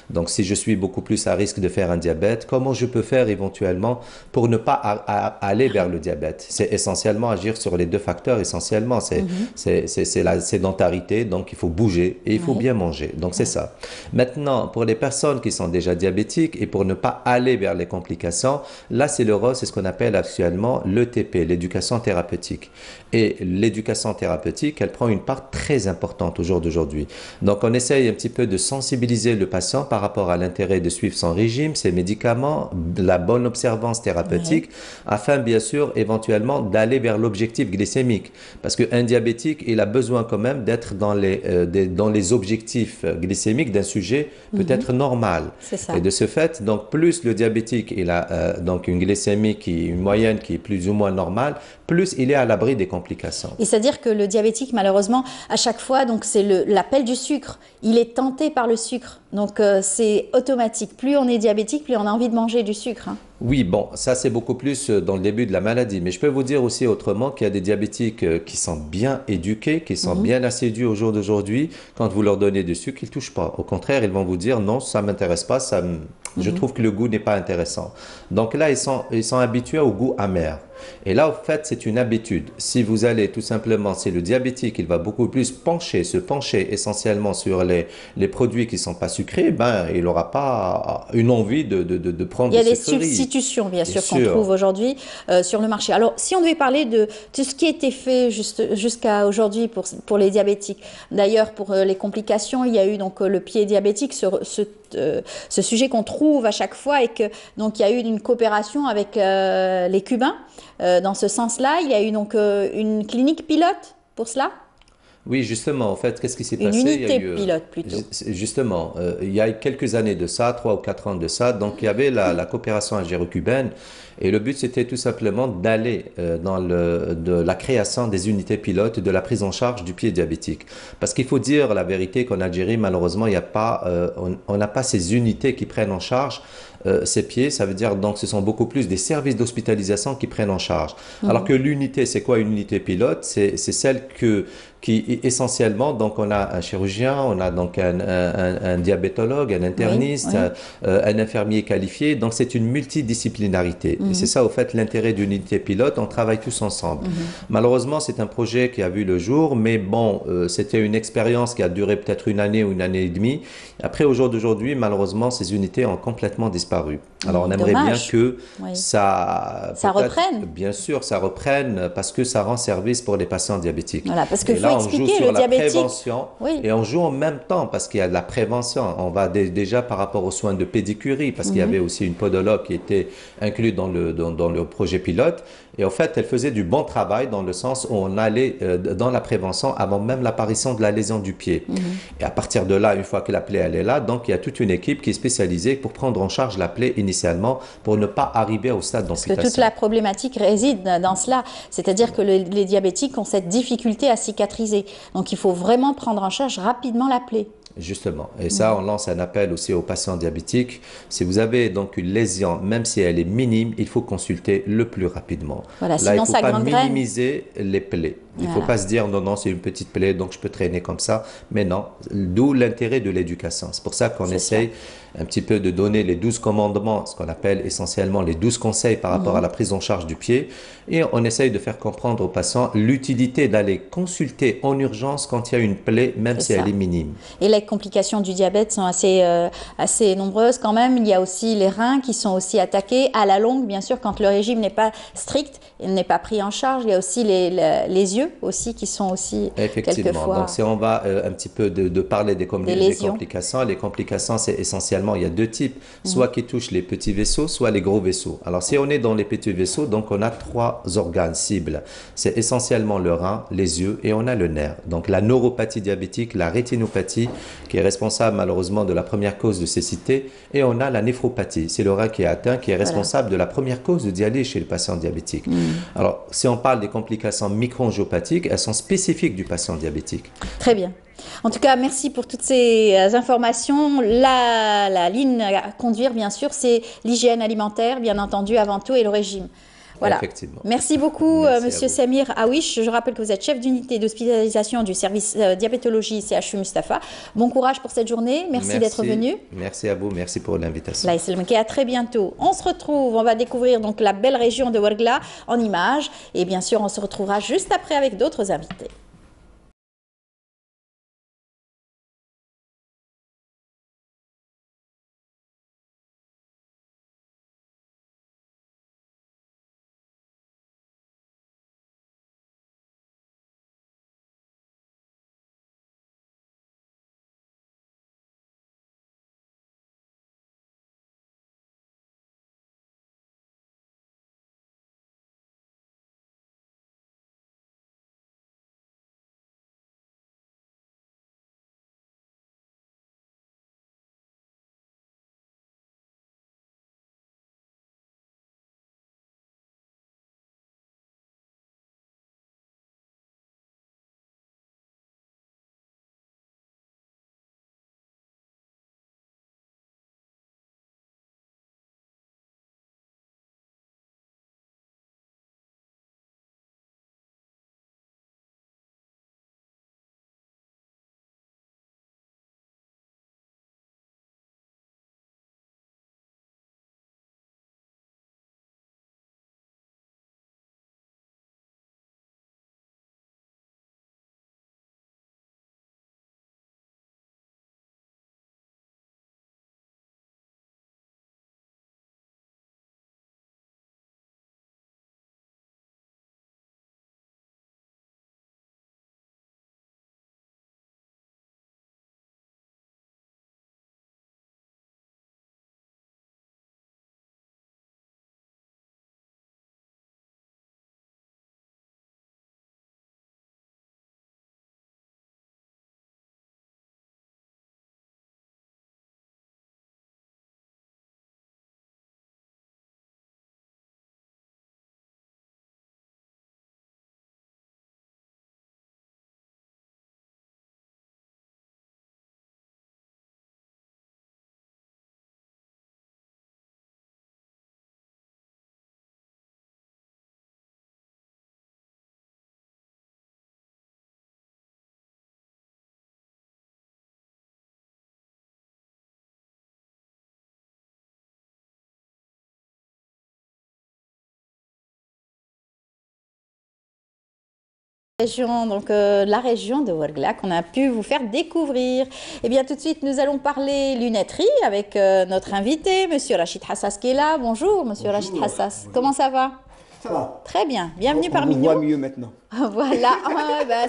Donc si je suis beaucoup plus à risque de faire un diabète, comment je peux faire éventuellement pour ne pas aller vers le diabète? C'est essentiellement agir sur les 2 facteurs, essentiellement. C'est la sédentarité, donc il faut bouger et il faut bien manger. Donc c'est ça. Maintenant, pour les personnes qui sont déjà diabétiques et pour ne pas aller vers les complications, là c'est c'est ce qu'on appelle actuellement l'ETP, l'éducation thérapeutique. Et l'éducation thérapeutique, elle prend une part très importante au jour d'aujourd'hui. Donc, on essaye un petit peu de sensibiliser le patient par rapport à l'intérêt de suivre son régime, ses médicaments, la bonne observance thérapeutique, afin, bien sûr, éventuellement, d'aller vers l'objectif glycémique. Parce qu'un diabétique, il a besoin quand même d'être dans les objectifs glycémiques d'un sujet peut-être normal. Et de ce fait, donc, plus le diabétique, il a donc une glycémie une moyenne qui est plus ou moins normale, plus il est à l'abri des complications. Et c'est-à-dire que le diabétique, malheureusement, à chaque fois, donc c'est l'appel du sucre. Il est tenté par le sucre. Donc c'est automatique. Plus on est diabétique, plus on a envie de manger du sucre. Hein. Oui, bon, ça c'est beaucoup plus dans le début de la maladie. Mais je peux vous dire aussi autrement qu'il y a des diabétiques qui sont bien éduqués, qui sont bien assidus au jour d'aujourd'hui. Quand vous leur donnez du sucre, ils ne touchent pas. Au contraire, ils vont vous dire non, ça ne m'intéresse pas, je trouve que le goût n'est pas intéressant. Donc là, ils sont habitués au goût amer. Et là, en fait, c'est une habitude. Si vous allez tout simplement, c'est le diabétique, il va beaucoup plus se pencher essentiellement sur les produits qui ne sont pas sucrés, ben, il n'aura pas une envie de prendre des sucreries. Il y a des substitutions, bien sûr, qu'on trouve aujourd'hui sur le marché. Alors, si on devait parler de tout ce qui a été fait jusqu'à aujourd'hui pour les diabétiques, d'ailleurs, pour les complications, il y a eu donc le pied diabétique, ce sujet qu'on trouve à chaque fois et que donc il y a eu une coopération avec les Cubains dans ce sens-là. Il y a eu donc une clinique pilote pour cela. Oui, justement, en fait, qu'est-ce qui s'est Une passé? Il y a unité eu, pilote plutôt. justement, il y a quelques années de ça, 3 ou 4 ans de ça, donc il y avait la coopération algéro-cubaine, et le but c'était tout simplement d'aller dans de la création des unités pilotes et de la prise en charge du pied diabétique. Parce qu'il faut dire la vérité qu'en Algérie, malheureusement, il n'y a pas, on n'a pas ces unités qui prennent en charge ces pieds. Ça veut dire donc ce sont beaucoup plus des services d'hospitalisation qui prennent en charge. Alors que l'unité, c'est quoi une unité pilote? C'est celle qui essentiellement, donc on a un chirurgien, on a donc un diabétologue, un interniste, Oui, un infirmier qualifié, donc c'est une multidisciplinarité. Et c'est ça au fait l'intérêt d'une unité pilote, on travaille tous ensemble. Malheureusement, c'est un projet qui a vu le jour, mais bon, c'était une expérience qui a duré peut-être une année ou une année et demie. Après, au jour d'aujourd'hui, malheureusement, ces unités ont complètement disparu. Alors on aimerait bien Dommage. que Oui. ça Ça peut-être, reprenne. bien sûr, ça reprenne parce que ça rend service pour les patients diabétiques. Voilà, parce qu'il Et faut là, on joue expliquer, sur le la diabétique. prévention Oui. et on joue en même temps parce qu'il y a de la prévention. On va déjà par rapport aux soins de pédicurie parce qu'il y avait aussi une podologue qui était inclue dans le projet pilote. Et en fait, elle faisait du bon travail dans le sens où on allait dans la prévention avant même l'apparition de la lésion du pied. Et à partir de là, une fois que la plaie elle est là, donc il y a toute une équipe qui est spécialisée pour prendre en charge la plaie initialement pour ne pas arriver au stade Parce que d'amputation. toute la problématique réside dans cela. C'est-à-dire que les diabétiques ont cette difficulté à cicatriser. Donc il faut vraiment prendre en charge rapidement la plaie. Justement. Et ça, on lance un appel aussi aux patients diabétiques. Si vous avez donc une lésion, même si elle est minime, il faut consulter le plus rapidement. Voilà, Là, sinon il ne faut ça pas gangrène. minimiser les plaies. Il ne faut Voilà. pas se dire non, non, c'est une petite plaie, donc je peux traîner comme ça. Mais non, d'où l'intérêt de l'éducation. C'est pour ça qu'on essaye un petit peu de donner les 12 commandements, ce qu'on appelle essentiellement les 12 conseils par rapport à la prise en charge du pied. Et on essaye de faire comprendre aux patients l'utilité d'aller consulter en urgence quand il y a une plaie, même si C'est ça. elle est minime. Et les complications du diabète sont assez nombreuses quand même. Il y a aussi les reins qui sont aussi attaqués à la longue, bien sûr, quand le régime n'est pas strict, il n'est pas pris en charge. Il y a aussi les yeux aussi qui sont aussi Effectivement. quelquefois... Donc, si on va un petit peu de parler des lésions. complications, les complications, c'est essentiellement, il y a deux types, soit qui touchent les petits vaisseaux, soit les gros vaisseaux. Alors, si on est dans les petits vaisseaux, donc on a 3 organes cibles. C'est essentiellement le rein, les yeux et on a le nerf. Donc, la neuropathie diabétique, la rétinopathie, qui est responsable malheureusement de la première cause de cécité, et on a la néphropathie. C'est le rein qui est atteint, qui est responsable de la première cause de dialyse chez le patient diabétique. Alors, si on parle des complications micro-angiopathiques, elles sont spécifiques du patient diabétique. Très bien. En tout cas, merci pour toutes ces informations. La ligne à conduire, bien sûr, c'est l'hygiène alimentaire, bien entendu, avant tout, et le régime. Voilà. Effectivement. Merci beaucoup, Merci Monsieur Samir Awish. Je rappelle que vous êtes chef d'unité d'hospitalisation du service diabétologie CHU Mustapha. Bon courage pour cette journée. Merci d'être venu. Merci à vous. Merci pour l'invitation. À très bientôt. On se retrouve. On va découvrir donc la belle région de Ouargla en images. Et bien sûr, on se retrouvera juste après avec d'autres invités. Donc la région de Ouargla qu'on a pu vous faire découvrir. Et bien tout de suite nous allons parler lunetterie avec notre invité, Monsieur Rachid Hassas qui est là. Bonjour Monsieur Rachid Hassas, comment ça va? Ça va. Très bien, bienvenue parmi nous. On voit mieux maintenant. Voilà,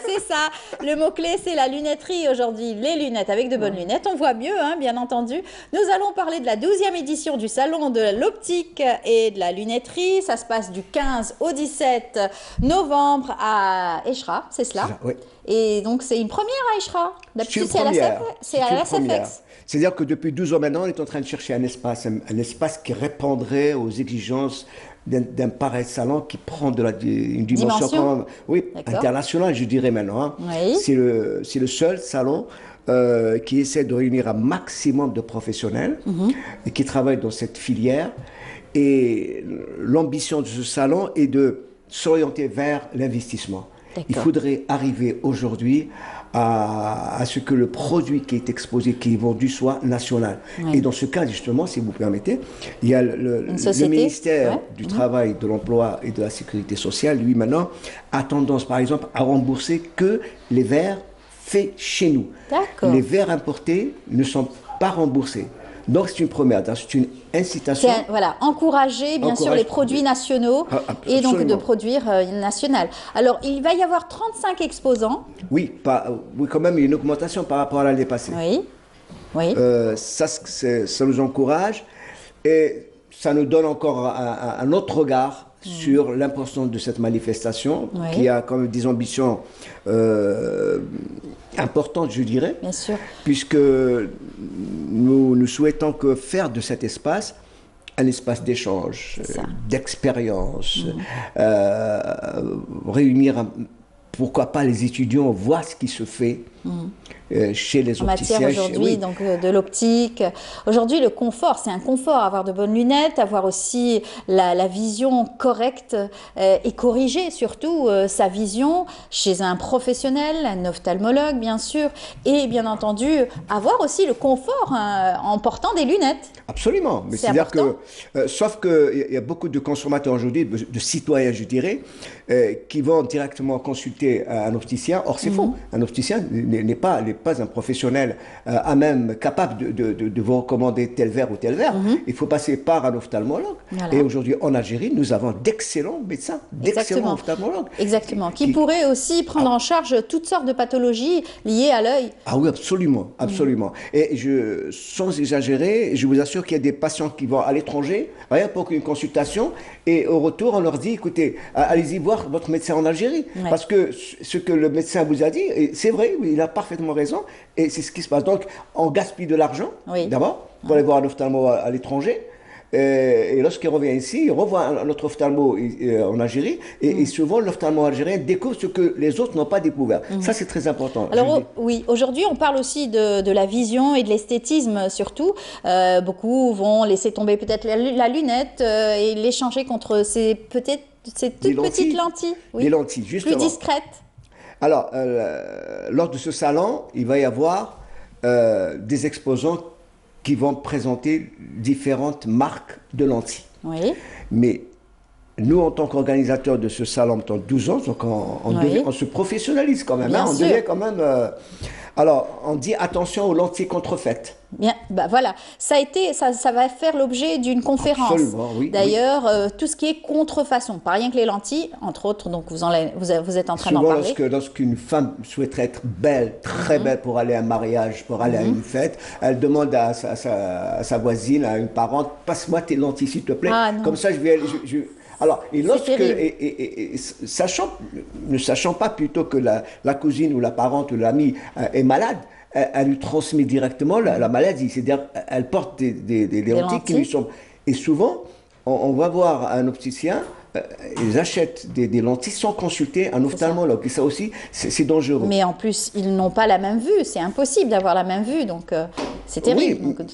c'est ça. Le mot-clé, c'est la lunetterie aujourd'hui. Les lunettes, avec de bonnes lunettes, on voit mieux, hein, bien entendu. Nous allons parler de la 12e édition du Salon de l'optique et de la lunetterie. Ça se passe du 15 au 17 novembre à Eshra, c'est cela? Oui. Et donc, c'est une première à Eshra. C'est à la SFX. C'est-à-dire que depuis 12 ans maintenant, on est en train de chercher un espace qui répondrait aux exigences d'un pareil salon qui prend une dimension quand même, oui, internationale, je dirais maintenant. Hein. Oui. C'est le seul salon qui essaie de réunir un maximum de professionnels et qui travaillent dans cette filière. Et l'ambition de ce salon est de s'orienter vers l'investissement. Il faudrait arriver aujourd'hui à ce que le produit qui est exposé, qui est vendu, soit national. Oui. Et dans ce cas, justement, si vous permettez, il y a le ministère du Travail, de l'Emploi et de la Sécurité sociale, lui maintenant, a tendance, par exemple, à rembourser que les verres faits chez nous. Les verres importés ne sont pas remboursés. Donc c'est une première, c'est une incitation. Voilà, encourager bien sûr les produits nationaux et donc de produire national. Alors il va y avoir 35 exposants. Oui, quand même une augmentation par rapport à l'année passée. Oui, oui. Ça nous encourage et ça nous donne encore un autre regard sur l'importance de cette manifestation qui a quand même des ambitions importante, je dirais, bien sûr, puisque nous souhaitons faire de cet espace un espace d'échange, d'expérience, réunir, pourquoi pas les étudiants, voir ce qui se fait chez les opticiens. En matière aujourd'hui donc de l'optique. Aujourd'hui, le confort, c'est un confort, avoir de bonnes lunettes, avoir aussi la vision correcte et corriger surtout sa vision chez un professionnel, un ophtalmologue bien sûr, et bien entendu avoir aussi le confort en portant des lunettes. Absolument, mais c'est-à-dire que, sauf qu'il y a beaucoup de consommateurs aujourd'hui, de citoyens je dirais, qui vont directement consulter un opticien. Or c'est faux, un opticien n'est pas un professionnel à même capable de vous recommander tel verre ou tel verre. Il faut passer par un ophtalmologue. Voilà. Et aujourd'hui, en Algérie, nous avons d'excellents médecins, d'excellents ophtalmologues. Exactement. Qui pourraient aussi prendre en charge toutes sortes de pathologies liées à l'œil. Ah oui, absolument, absolument. Et sans exagérer, je vous assure qu'il y a des patients qui vont à l'étranger, rien pour une consultation, et au retour, on leur dit, écoutez, allez-y voir votre médecin en Algérie. Parce que ce que le médecin vous a dit, c'est vrai, il a parfaitement raison. Et c'est ce qui se passe. Donc, on gaspille de l'argent, d'abord, pour aller voir un ophtalmo à l'étranger. Et lorsqu'il revient ici, il revoit un autre ophtalmo en Algérie. Et souvent, l'ophtalmo algérien découvre ce que les autres n'ont pas découvert. Ça, c'est très important. Alors, oui, aujourd'hui, on parle aussi de la vision et de l'esthétisme, surtout. Beaucoup vont laisser tomber peut-être la lunette et l'échanger contre ces toutes petites lentilles. Oui, des lentilles, justement. Plus discrètes. Alors, lors de ce salon, il va y avoir des exposants qui vont présenter différentes marques de lentilles. Oui. Mais nous, en tant qu'organisateurs de ce salon, en 12 ans, donc on se professionnalise quand même. On devient quand même... alors, on dit attention aux lentilles contrefaites. Bien, voilà, ça va faire l'objet d'une conférence. Absolument, oui. D'ailleurs, tout ce qui est contrefaçon, pas rien que les lentilles, entre autres, donc vous êtes en train d'en parler. Lorsqu'une femme souhaiterait être belle, très belle pour aller à un mariage, pour aller à une fête, elle demande à sa voisine, à une parente, passe-moi tes lentilles s'il te plaît. Comme ça, je vais... Alors, et lorsque, ne sachant pas plutôt que la cousine ou la parente ou l'amie est malade, elle lui transmet directement la maladie. C'est-à-dire elle porte des lentilles qui lui sont... Et souvent, on va voir un opticien, ils achètent des lentilles sans consulter un ophtalmologue. Et ça aussi, c'est dangereux. Mais en plus, ils n'ont pas la même vue. C'est impossible d'avoir la même vue. Donc, c'est terrible. Oui, donc,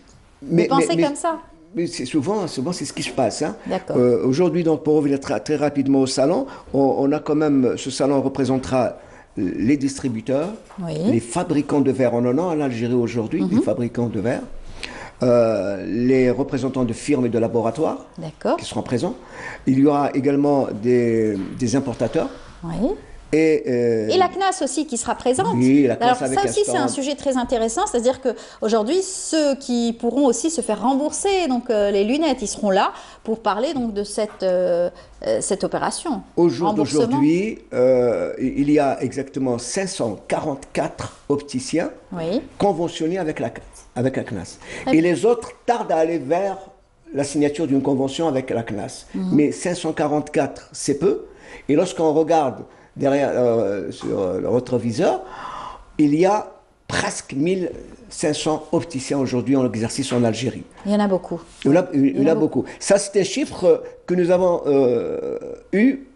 vous pensez comme ça? Mais souvent c'est ce qui se passe. Hein. Aujourd'hui, donc, pour revenir très rapidement au salon, on a quand même, ce salon représentera les distributeurs, les fabricants de verre. On en a en Algérie aujourd'hui, des fabricants de verre, les représentants de firmes et de laboratoires qui seront présents. Il y aura également des importateurs. Et la CNAS aussi qui sera présente. Oui, la CNAS. Alors avec ça aussi c'est un stand. sujet très intéressant, c'est-à-dire qu'aujourd'hui ceux qui pourront aussi se faire rembourser donc les lunettes, ils seront là pour parler donc de cette opération. Au jour Remboursement. d'aujourd'hui, il y a exactement 544 opticiens Oui. conventionnés avec la CNAS. Et les autres tardent à aller vers la signature d'une convention avec la CNAS. Mais 544, c'est peu. Et lorsqu'on regarde derrière sur le rétroviseur, il y a presque 1500 opticiens aujourd'hui en exercice en Algérie. Il y en a beaucoup. Il y en a beaucoup. Ça, c'est un chiffre que nous avons eu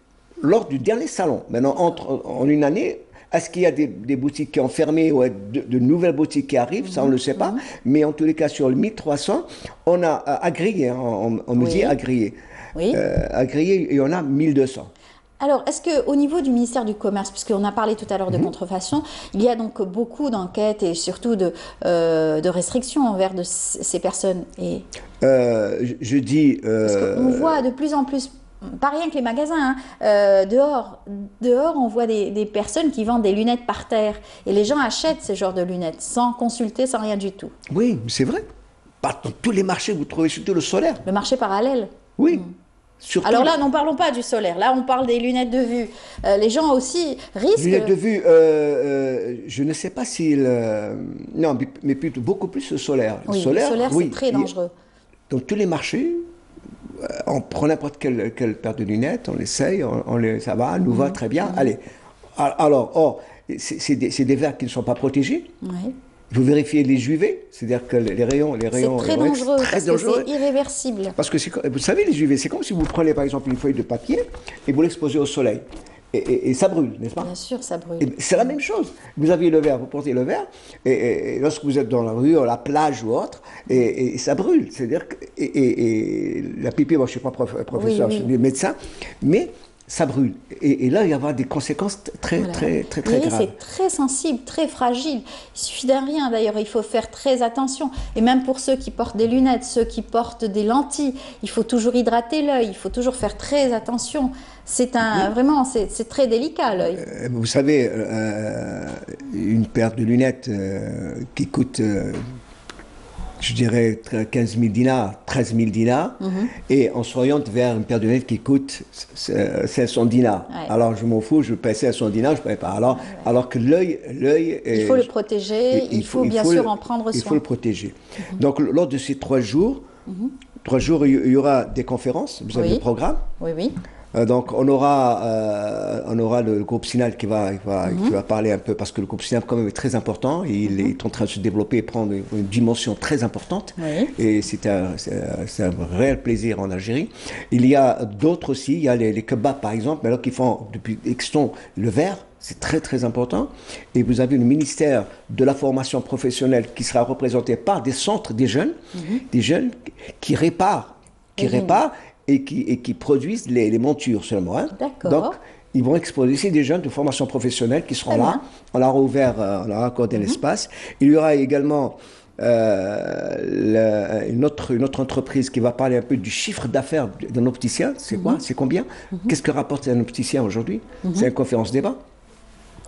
lors du dernier salon. Maintenant, en une année, est-ce qu'il y a des boutiques qui ont fermé ou de nouvelles boutiques qui arrivent? Ça, on ne le sait pas. Mais en tous les cas, sur le 1300, on a agrégé, on me dit agrégé. Oui. Agrégé, il y en a 1200. Alors, est-ce qu'au niveau du ministère du Commerce, puisqu'on a parlé tout à l'heure de contrefaçon, il y a donc beaucoup d'enquêtes et surtout de restrictions envers ces personnes et... Je dis... Parce qu'on voit de plus en plus, pas rien que les magasins, hein, dehors, on voit des personnes qui vendent des lunettes par terre. Et les gens achètent ces genres de lunettes sans consulter, sans rien du tout. Oui, c'est vrai. Dans tous les marchés, vous trouvez surtout le solaire. Le marché parallèle. Oui. Surtout, alors là, n'en parlons pas du solaire. Là, on parle des lunettes de vue. Les gens aussi risquent... Lunettes de vue, je ne sais pas s'il... non, mais plutôt beaucoup plus le solaire. Oui, le solaire, c'est très dangereux. Dans tous les marchés, on prend n'importe quelle paire de lunettes, on l'essaye, ça va, nous va très bien. Allez. Alors, c'est des verres qui ne sont pas protégés. Oui. Vous vérifiez les UV, c'est-à-dire que les rayons... C'est très dangereux, parce que c'est irréversible. Parce que, vous savez, les UV, c'est comme si vous prenez par exemple une feuille de papier et vous l'exposez au soleil. Et ça brûle, n'est-ce pas? Bien sûr, ça brûle. C'est la même chose. Vous avez le verre, vous portez le verre, et lorsque vous êtes dans la rue, à la plage ou autre, et ça brûle. C'est-à-dire que... la pipi, moi je ne suis pas professeur, je suis médecin, mais... ça brûle. Et là, il va y avoir des conséquences très graves. C'est très sensible, très fragile. Il suffit d'un rien, d'ailleurs. Il faut faire très attention. Et même pour ceux qui portent des lunettes, ceux qui portent des lentilles, il faut toujours hydrater l'œil. Il faut toujours faire très attention. C'est vraiment, c'est très délicat, l'œil. Vous savez, une paire de lunettes qui coûte... je dirais 15 000 dinars, 13 000 dinars, et on s'oriente vers une paire de lunettes qui coûte 500 dinars. Ouais. Alors je m'en fous, je paye 500 dinars, je ne paye pas. Alors que l'œil... Il faut le protéger, il faut bien sûr en prendre soin. Il faut le protéger. Donc lors de ces 3 jours, il y aura des conférences, vous avez le programme. Oui, oui. Donc on aura le groupe Sinal qui va parler un peu, parce que le groupe Sinal quand même est très important, et il est en train de se développer et prendre une dimension très importante, et c'est un réel plaisir en Algérie. Il y a d'autres aussi, il y a les kebabs par exemple, alors qui font depuis extant le verre, c'est très important, et vous avez le ministère de la formation professionnelle qui sera représenté par des centres des jeunes qui réparent et qui produisent les montures seulement. Hein. Donc, ils vont exposer ici des jeunes de formation professionnelle qui seront là. On leur a ouvert, on leur a accordé l'espace. Il y aura également une autre entreprise qui va parler un peu du chiffre d'affaires d'un opticien. C'est quoi? C'est combien? Qu'est-ce que rapporte un opticien aujourd'hui? C'est une conférence débat.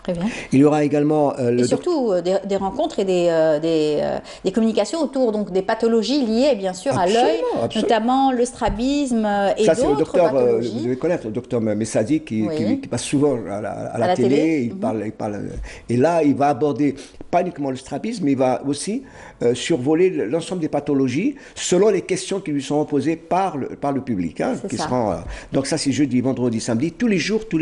Très bien. Il y aura également... et surtout des rencontres et des communications autour donc, des pathologies liées bien sûr à l'œil, notamment le strabisme et d'autres pathologies. Vous devez connaître le docteur Messadi qui passe souvent à la télé. Il parle, et là, il va aborder pas uniquement le strabisme, mais il va aussi survoler l'ensemble des pathologies selon les questions qui lui seront posées par le public. Hein, donc ça, c'est jeudi, vendredi, samedi, tous les jours. Et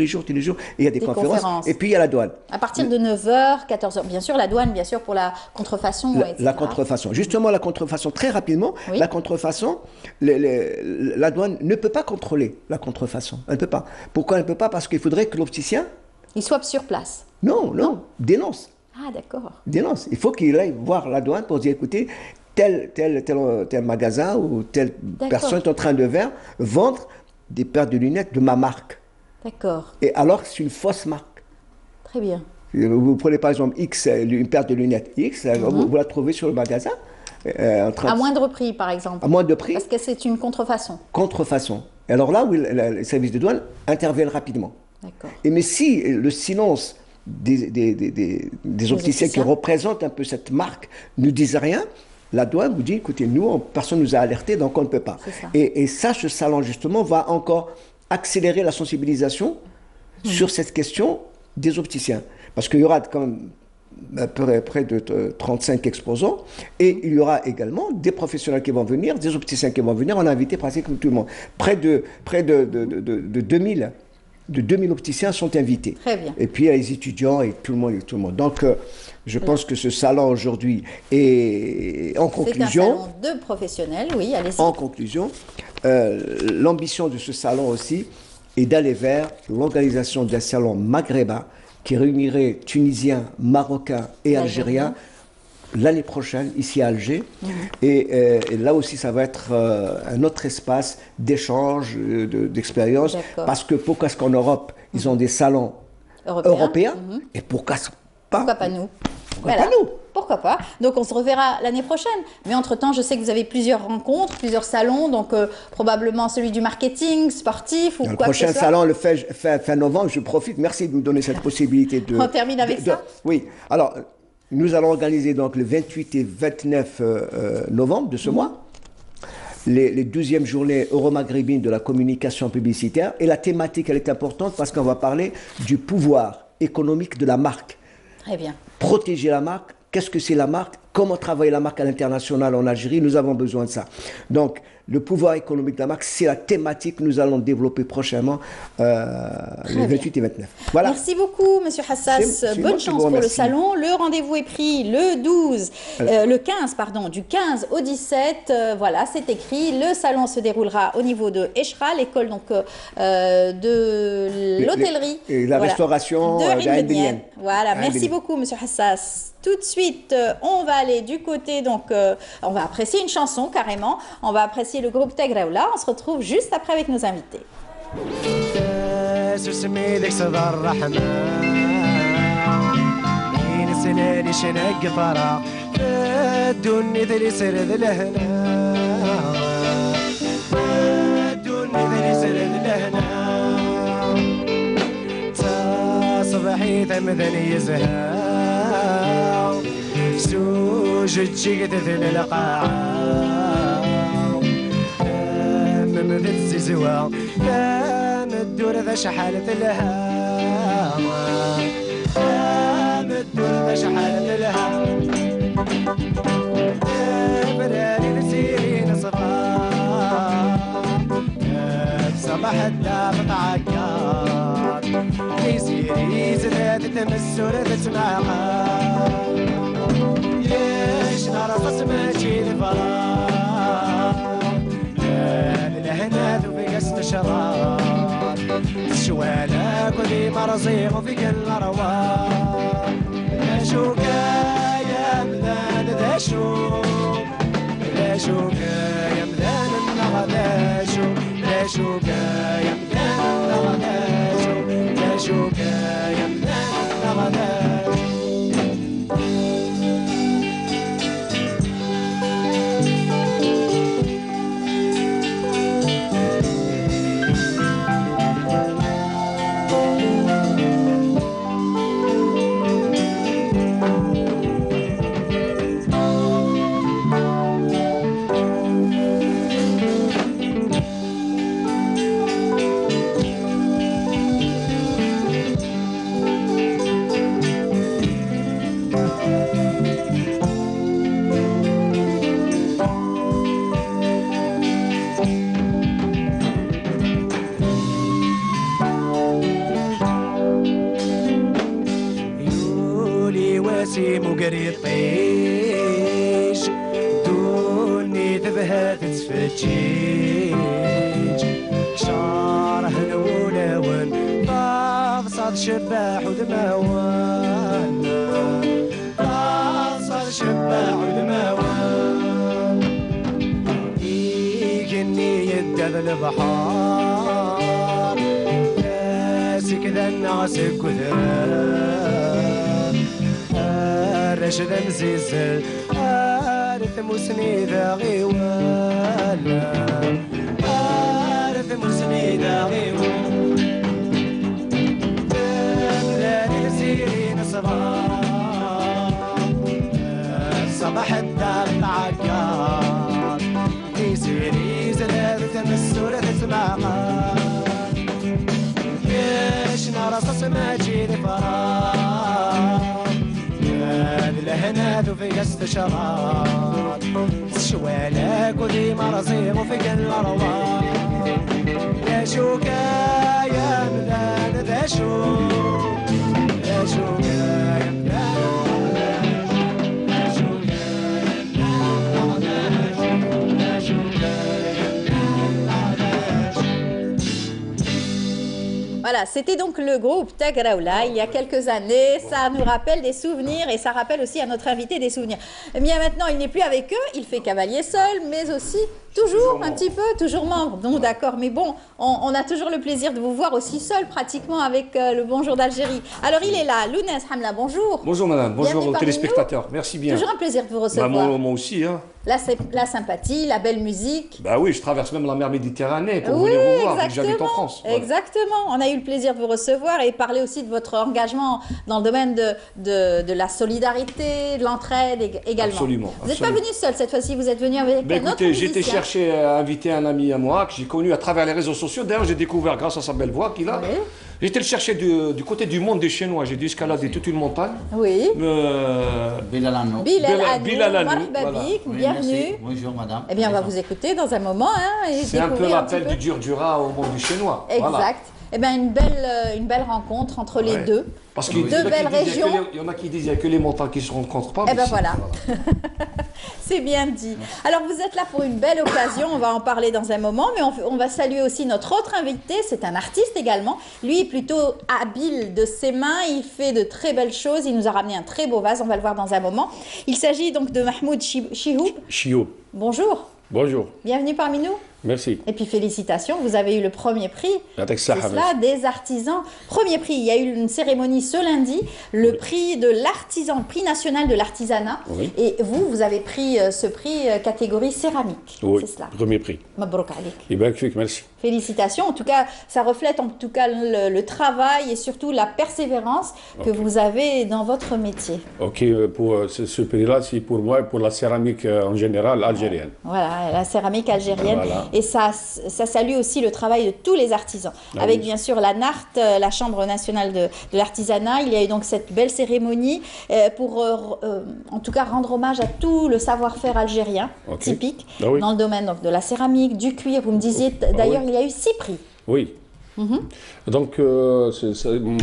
il y a des conférences. Et puis il y a la douane. À partir de 9h, 14h, bien sûr, la douane, bien sûr, pour la contrefaçon, etc. La contrefaçon. Justement, la contrefaçon, très rapidement, la contrefaçon, la douane ne peut pas contrôler la contrefaçon. Elle ne peut pas. Pourquoi elle ne peut pas? Parce qu'il faudrait que l'opticien... il soit sur place. Non, dénonce. Ah, d'accord. Dénonce. Il faut qu'il aille voir la douane pour dire, écoutez, tel magasin ou telle personne est en train de vendre des paires de lunettes de ma marque. D'accord. Et alors, c'est une fausse marque. Très bien. Vous prenez par exemple X, une paire de lunettes X, vous la trouvez sur le magasin. À moindre prix, par exemple. À moindre prix. Parce que c'est une contrefaçon. Contrefaçon. Et alors là, les services de douane interviennent rapidement. Et mais si le silence des opticiens qui représentent un peu cette marque ne disent rien, la douane vous dit, écoutez, nous, personne ne nous a alertés, donc on ne peut pas. Et ça, ce salon, justement, va encore accélérer la sensibilisation sur cette question des opticiens. Parce qu'il y aura quand même près de 35 exposants, et il y aura également des professionnels qui vont venir, des opticiens qui vont venir. On a invité pratiquement tout le monde. Près de 2000 opticiens sont invités. Très bien. Et puis les étudiants et tout le monde. Donc je pense que ce salon aujourd'hui est en conclusion. C'est un salon de professionnels, oui, allez-y. En conclusion, l'ambition de ce salon aussi est d'aller vers l'organisation d'un salon maghrébin qui réunirait Tunisiens, Marocains et Algériens l'année prochaine, ici à Alger. Et là aussi, ça va être un autre espace d'échange, d'expérience. Parce que pourquoi est-ce qu'en Europe, ils ont des salons européens et pourquoi pas nous? Pourquoi pas? Donc on se reverra l'année prochaine. Mais entre-temps, je sais que vous avez plusieurs rencontres, plusieurs salons, donc probablement celui du marketing sportif ou quoi que ce soit. Le prochain salon, le fin novembre, je profite. Merci de nous donner cette possibilité de... On termine avec ça? Oui. Alors, nous allons organiser donc le 28 et 29 novembre de ce mois les 12e journées euro-maghrébines de la communication publicitaire. Et la thématique, elle est importante parce qu'on va parler du pouvoir économique de la marque. Très bien. Protéger la marque. Qu'est-ce que c'est la marque? Comment travailler la marque à l'international en Algérie? Nous avons besoin de ça. Donc, le pouvoir économique de la marque, c'est la thématique que nous allons développer prochainement les 28 et 29. Voilà. Merci beaucoup, Monsieur Hassas. Bonne chance pour le salon. Le rendez-vous est pris le 15, pardon, du 15 au 17. Voilà, c'est écrit. Le salon se déroulera au niveau de Eshra, l'école donc de l'hôtellerie et la restauration de Voilà, merci beaucoup, Monsieur Hassas. Tout de suite, on va aller du côté, donc on va apprécier une chanson carrément, on va apprécier le groupe Tegraoula, on se retrouve juste après avec nos invités. سوجتي قدث للقاع ممثل الزوا كان الدور ذا شحالة لها كان الدور ذا شحالة لها براني نسيرين صفا صباح الدار تعكار يسيري زرات تمس ورد تسمعها رصص ماشي الفراغ للهنا في قصة شرار الشوالة كل مرزيق وفي كل رواق لا شوكا يا مذان ذا شوك لا شوكا يا مذان النغى لا شوكا يا مذان النغى لا شوكا يا مذان النغى مقري طيش دوني ذبها تتفتيش شاره الولون طاغصة شباح ودماوان طاغصة شباح ودماوان يجني يدد البحار ناسك ذا الناس كثر رشد مزيزل عارف مسني ذا غيوالا عارف مسني ذا غيوالا تمسورة تسمعها ياش نرصص ما تجيني فراغ هذا الهنات وفي استشارات شوالك ودي مرصيغ وفي الأرواح يا شوكا يا مدان ذا شوك يا شوكا يا مدان يا شوكا يا شوكا Voilà, c'était donc le groupe Tagraoula il y a quelques années. Ça nous rappelle des souvenirs et ça rappelle aussi à notre invité des souvenirs. Eh bien maintenant, il n'est plus avec eux, il fait cavalier seul, mais aussi toujours un petit peu, toujours membre. Donc d'accord, mais bon, on a toujours le plaisir de vous voir aussi seul pratiquement avec le Bonjour d'Algérie. Alors il est là, Lounès Hamla, bonjour. Bonjour madame, bonjour Bienvenue aux parmi téléspectateurs, nous. merci bien. Toujours un plaisir de vous recevoir. Moi aussi. Hein. La sympathie, la belle musique. Bah oui, je traverse même la mer Méditerranée pour Oui, venir vous voir, vu que exactement, j'habite en France. Voilà. Exactement. On a eu le plaisir de vous recevoir et parler aussi de votre engagement dans le domaine de la solidarité, de l'entraide également. Absolument. Vous n'êtes pas venu seul cette fois-ci, vous êtes venu avec un autre Écoutez, j'ai été musicien. chercher à inviter un ami à moi que j'ai connu à travers les réseaux sociaux. D'ailleurs, j'ai découvert grâce à sa belle voix qu'il a. Oui. J'ai été le chercher du côté du monde des Chinois. J'ai dû escalader toute une montagne. Oui. Bilal Anou. Bilal Anou, marhaba voilà. bik, Oui, bienvenue. merci. Bonjour madame. Eh bien, on va vous écouter dans un moment. Hein, et C'est un peu découvrir l'appel petit du Durdura au monde du Chinois. Exact. Voilà. Eh bien, une belle rencontre entre les deux. Parce qu'il Deux belles régions. Il y en a qui disent qu'il n'y a que les montagnes qui se rencontrent pas. Eh mais bien si, voilà, c'est bien dit. Alors vous êtes là pour une belle occasion, on va en parler dans un moment, mais on va saluer aussi notre autre invité, c'est un artiste également. Lui est plutôt habile de ses mains, il fait de très belles choses, il nous a ramené un très beau vase, on va le voir dans un moment. Il s'agit donc de Mahmoud Chihoub. Chihoub. Bonjour. Bonjour. Bienvenue parmi nous. Merci. Et puis félicitations, vous avez eu le premier prix. C'est cela, des artisans. Premier prix, il y a eu une cérémonie ce lundi, le prix de l'artisan, le prix national de l'artisanat. Oui. Et vous avez pris ce prix catégorie céramique. Oui, c'est cela. premier prix. Mabrouk alik. Et bien, merci. Félicitations. En tout cas, ça reflète en tout cas le travail et surtout la persévérance que vous avez dans votre métier. Ok, pour ce prix-là, c'est pour moi et pour la céramique en général algérienne. Voilà, la céramique algérienne. Voilà. Et ça salue aussi le travail de tous les artisans. Avec oui. bien sûr la NART, la Chambre nationale de l'artisanat. Il y a eu donc cette belle cérémonie pour en tout cas rendre hommage à tout le savoir-faire algérien typique oui. dans le domaine donc, de la céramique, du cuir. Vous me disiez d'ailleurs, il y a eu 6 prix. Oui. Donc,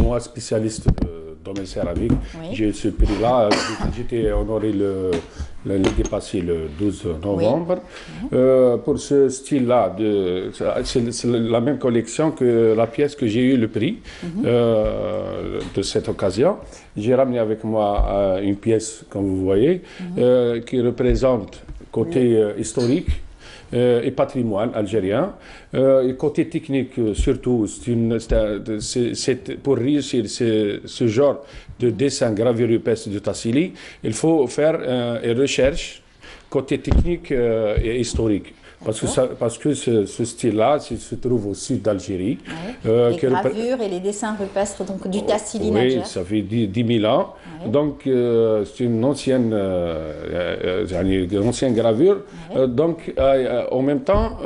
moi, spécialiste de domaine céramique, j'ai eu ce prix-là. J'étais honoré l'année passée, le 12 novembre. Pour ce style-là, c'est la même collection que la pièce que j'ai eu le prix de cette occasion. J'ai ramené avec moi une pièce, comme vous voyez, qui représente côté historique et patrimoine algérien. Et côté technique, surtout, c'est pour réussir ce genre de dessin gravure rupestre de Tassili, il faut faire une recherche côté technique et historique. Parce que ce style-là se trouve au sud d'Algérie. Les gravures et les dessins rupestres donc, du Tassili Nadjer. Oui, ça fait 10 000 ans. Donc, c'est une ancienne gravure. Donc, en même temps,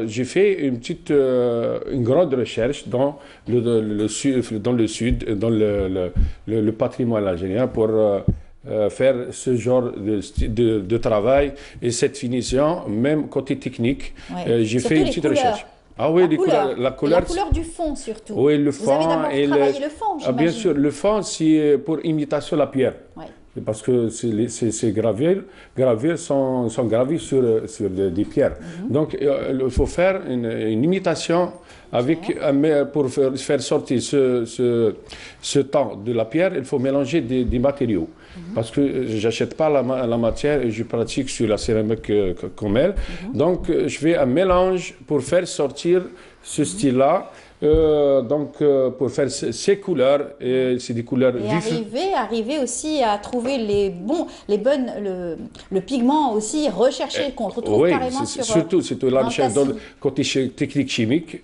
j'ai fait une grande recherche dans le sud, dans le patrimoine algérien pour faire ce genre de travail et cette finition, même côté technique. J'ai fait une petite recherche. Ah oui, la couleur du fond surtout. Oui, le fond. Vous avez d'abord travaillé le fond, j'imagine. Bien sûr, le fond, c'est pour imitation de la pierre. Parce que ces gravures sont gravies sur des pierres. Donc, il faut faire une imitation pour faire sortir ce temps de la pierre. Il faut mélanger des matériaux. Parce que je n'achète pas la matière et je pratique sur la céramique comme elle. Donc, je fais un mélange pour faire sortir ce style-là. Pour faire ces couleurs, et c'est des couleurs vives. Arriver aussi à trouver le pigment aussi recherché qu'on retrouve carrément sur... Surtout la recherche dans le côté technique chimique,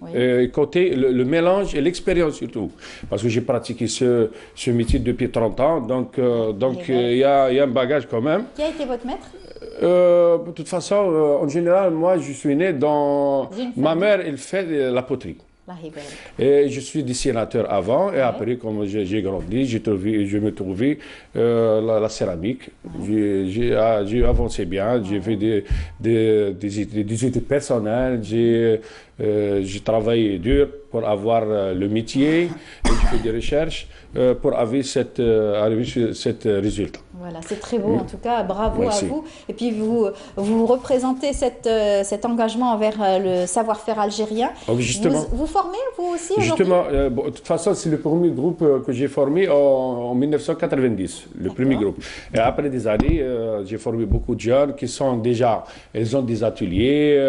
côté le mélange et l'expérience surtout. Parce que j'ai pratiqué ce métier depuis 30 ans, donc il y a un bagage quand même. Qui a été votre maître? De toute façon, en général, moi, je suis né dans... Ma mère, elle fait la poterie. Et je suis dessinateur avant, et après, comme j'ai grandi, je me trouvais la céramique. J'ai avancé bien, j'ai fait des études personnelles, j'ai travaillé dur pour avoir le métier, et j'ai fait des recherches pour arriver à ce résultat. Voilà, c'est très beau en tout cas, bravo à vous. Et puis vous représentez cet engagement envers le savoir-faire algérien. Donc, justement, vous formez vous aussi justement, de toute façon, c'est le premier groupe que j'ai formé en 1990, le premier groupe. Et après des années, j'ai formé beaucoup de jeunes qui sont déjà, ils ont des ateliers,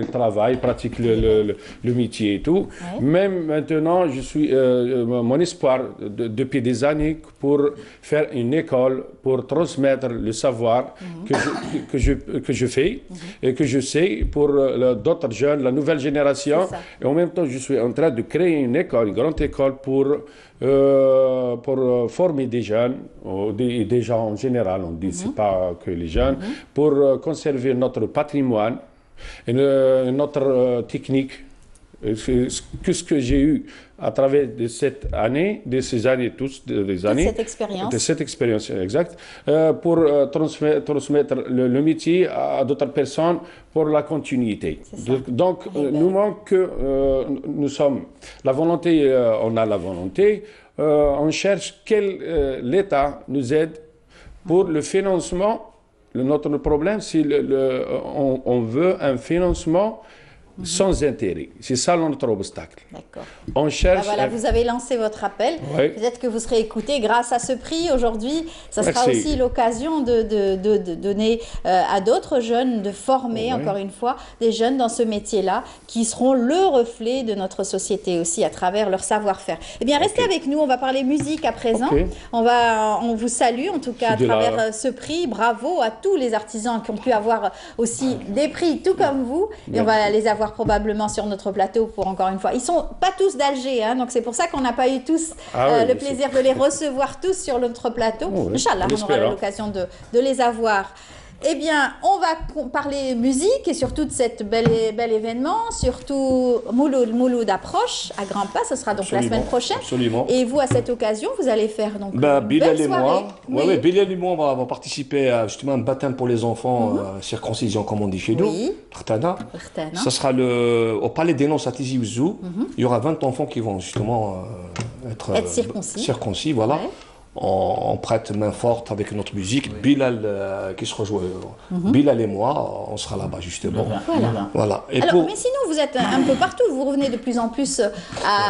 ils travaillent, pratiquent le métier et tout. Ouais. Même maintenant, je suis, mon espoir depuis des années pour faire une école pour transmettre le savoir que je fais et que je sais pour d'autres jeunes, la nouvelle génération. Et en même temps, je suis en train de créer une école, une grande école pour former des jeunes, des gens en général, on ne dit pas que les jeunes, pour conserver notre patrimoine et notre technique. Ce que j'ai eu à travers de cette année, de ces années, de cette expérience, exact, pour transmettre le métier à d'autres personnes pour la continuité. Donc, nous manque, nous sommes, la volonté, on a la volonté, on cherche l'État nous aide pour le financement. Notre problème, c'est on veut un financement sans intérêt. C'est ça notre obstacle. D'accord. On cherche... voilà, vous avez lancé votre appel. Oui. Peut-être que vous serez écouté grâce à ce prix aujourd'hui. Ça sera aussi l'occasion de donner à d'autres jeunes, de former encore une fois des jeunes dans ce métier-là qui seront le reflet de notre société aussi à travers leur savoir-faire. Eh bien, restez avec nous. On va parler musique à présent. On vous salue en tout cas à travers ce prix. Bravo à tous les artisans qui ont pu avoir aussi des prix tout comme vous. Et on va les avoir probablement sur notre plateau pour encore une fois. Ils sont pas tous d'Alger, hein, donc c'est pour ça qu'on n'a pas eu tous le plaisir de les recevoir tous sur notre plateau. Inch'Allah, on aura l'occasion de les avoir. Eh bien, on va parler musique et surtout de cet bel événement, surtout Mouloud approche à grands pas, ce sera donc la semaine prochaine. Absolument. Et vous, à cette occasion, vous allez faire donc Bilal et moi, Bilal et moi, on va participer à justement un baptême pour les enfants, circoncision comme on dit chez nous, Rtana. Ça sera au Palais des Nonces à Tizi Ouzou. Il y aura 20 enfants qui vont justement être circoncis, voilà. On prête main forte avec notre musique. Bilal qui se rejoint. Bilal et moi, on sera là-bas justement. Voilà. Et alors, mais sinon, vous êtes un peu partout. Vous revenez de plus en plus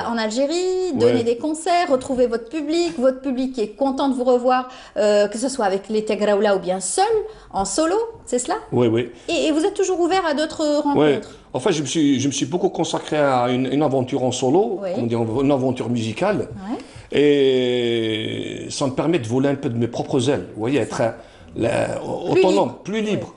en Algérie, donnez des concerts, retrouvez votre public qui est content de vous revoir, que ce soit avec les Tegraoula ou bien seul, en solo, c'est cela? Oui, oui. Et vous êtes toujours ouvert à d'autres rencontres? Oui. En fait, je me suis beaucoup consacré à une aventure en solo, une aventure musicale. Et ça me permet de voler un peu de mes propres ailes. Vous voyez, être autonome, plus libre.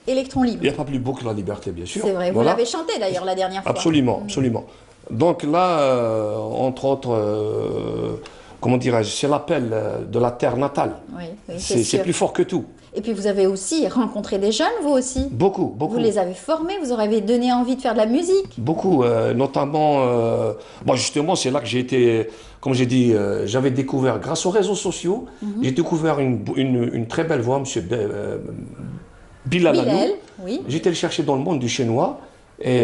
Électron libre. Il n'y a pas plus beau que la liberté, bien sûr. C'est vrai, vous l'avez chanté d'ailleurs la dernière fois. Absolument, absolument. Donc là, entre autres, comment dirais-je, c'est l'appel de la terre natale. Oui, c'est plus fort que tout. Et puis vous avez aussi rencontré des jeunes, vous aussi? Beaucoup. Vous les avez formés, vous avez donné envie de faire de la musique? Beaucoup, notamment, justement, c'est là que j'ai été, comme j'ai dit, j'avais découvert, grâce aux réseaux sociaux, j'ai découvert une très belle voix, M. Bilal Anou. Oui. J'étais le chercher dans le monde du chinois. Et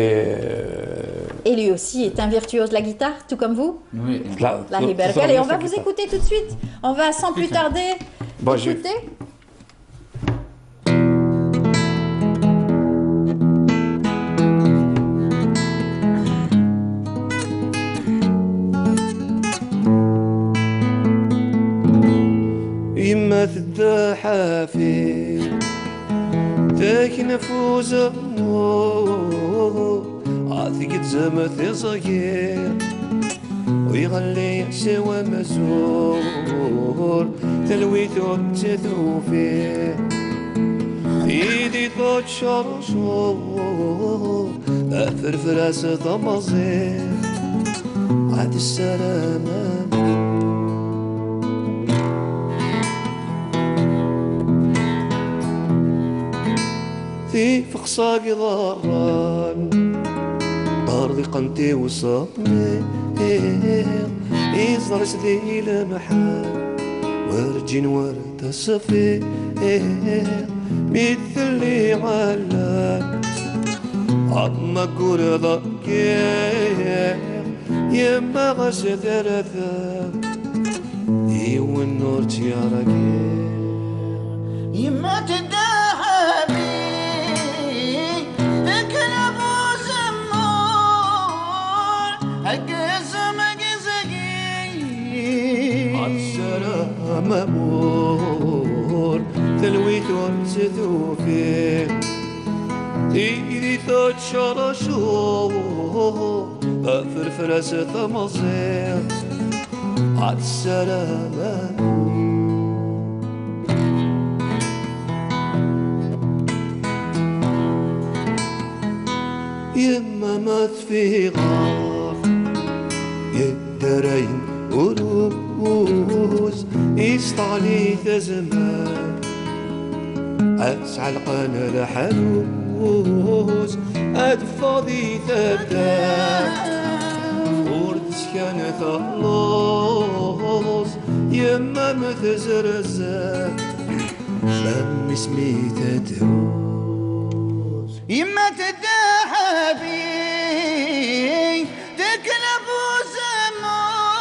lui aussi est un virtuose de la guitare, tout comme vous? Oui. Allez, on va vous écouter tout de suite. On va sans plus tarder écouter. يما الضحافي ذاك نفوز عاثق زمث صغير ويغلي سوى مزور تلويثو تثوفي ايدي طوت شرشور اثر فراس ضمزير عاد السلامه ذي فخصاق ضران طارضي قنتي وصابني يزرس ذي لمحال ورجين ورد الصفي مثل اللي علان عظمة قرضة يما غسل ثلاثة يو النور تيارك يما تدهبي تكلب وزمور هقزم قزقي عالسلام أمور تلويت ورزثو فيه إيدي ثوت شرشو فرفرس ثمصير عالسلامة يما مات في غار يدرين وروز يسطعني ثزمان أسعى القنا لحلوز أدفضي ثبتان ورد سكان ثلوز يما مثزرزان لم اسمي تدروز يما تدهبي تكلب وزمور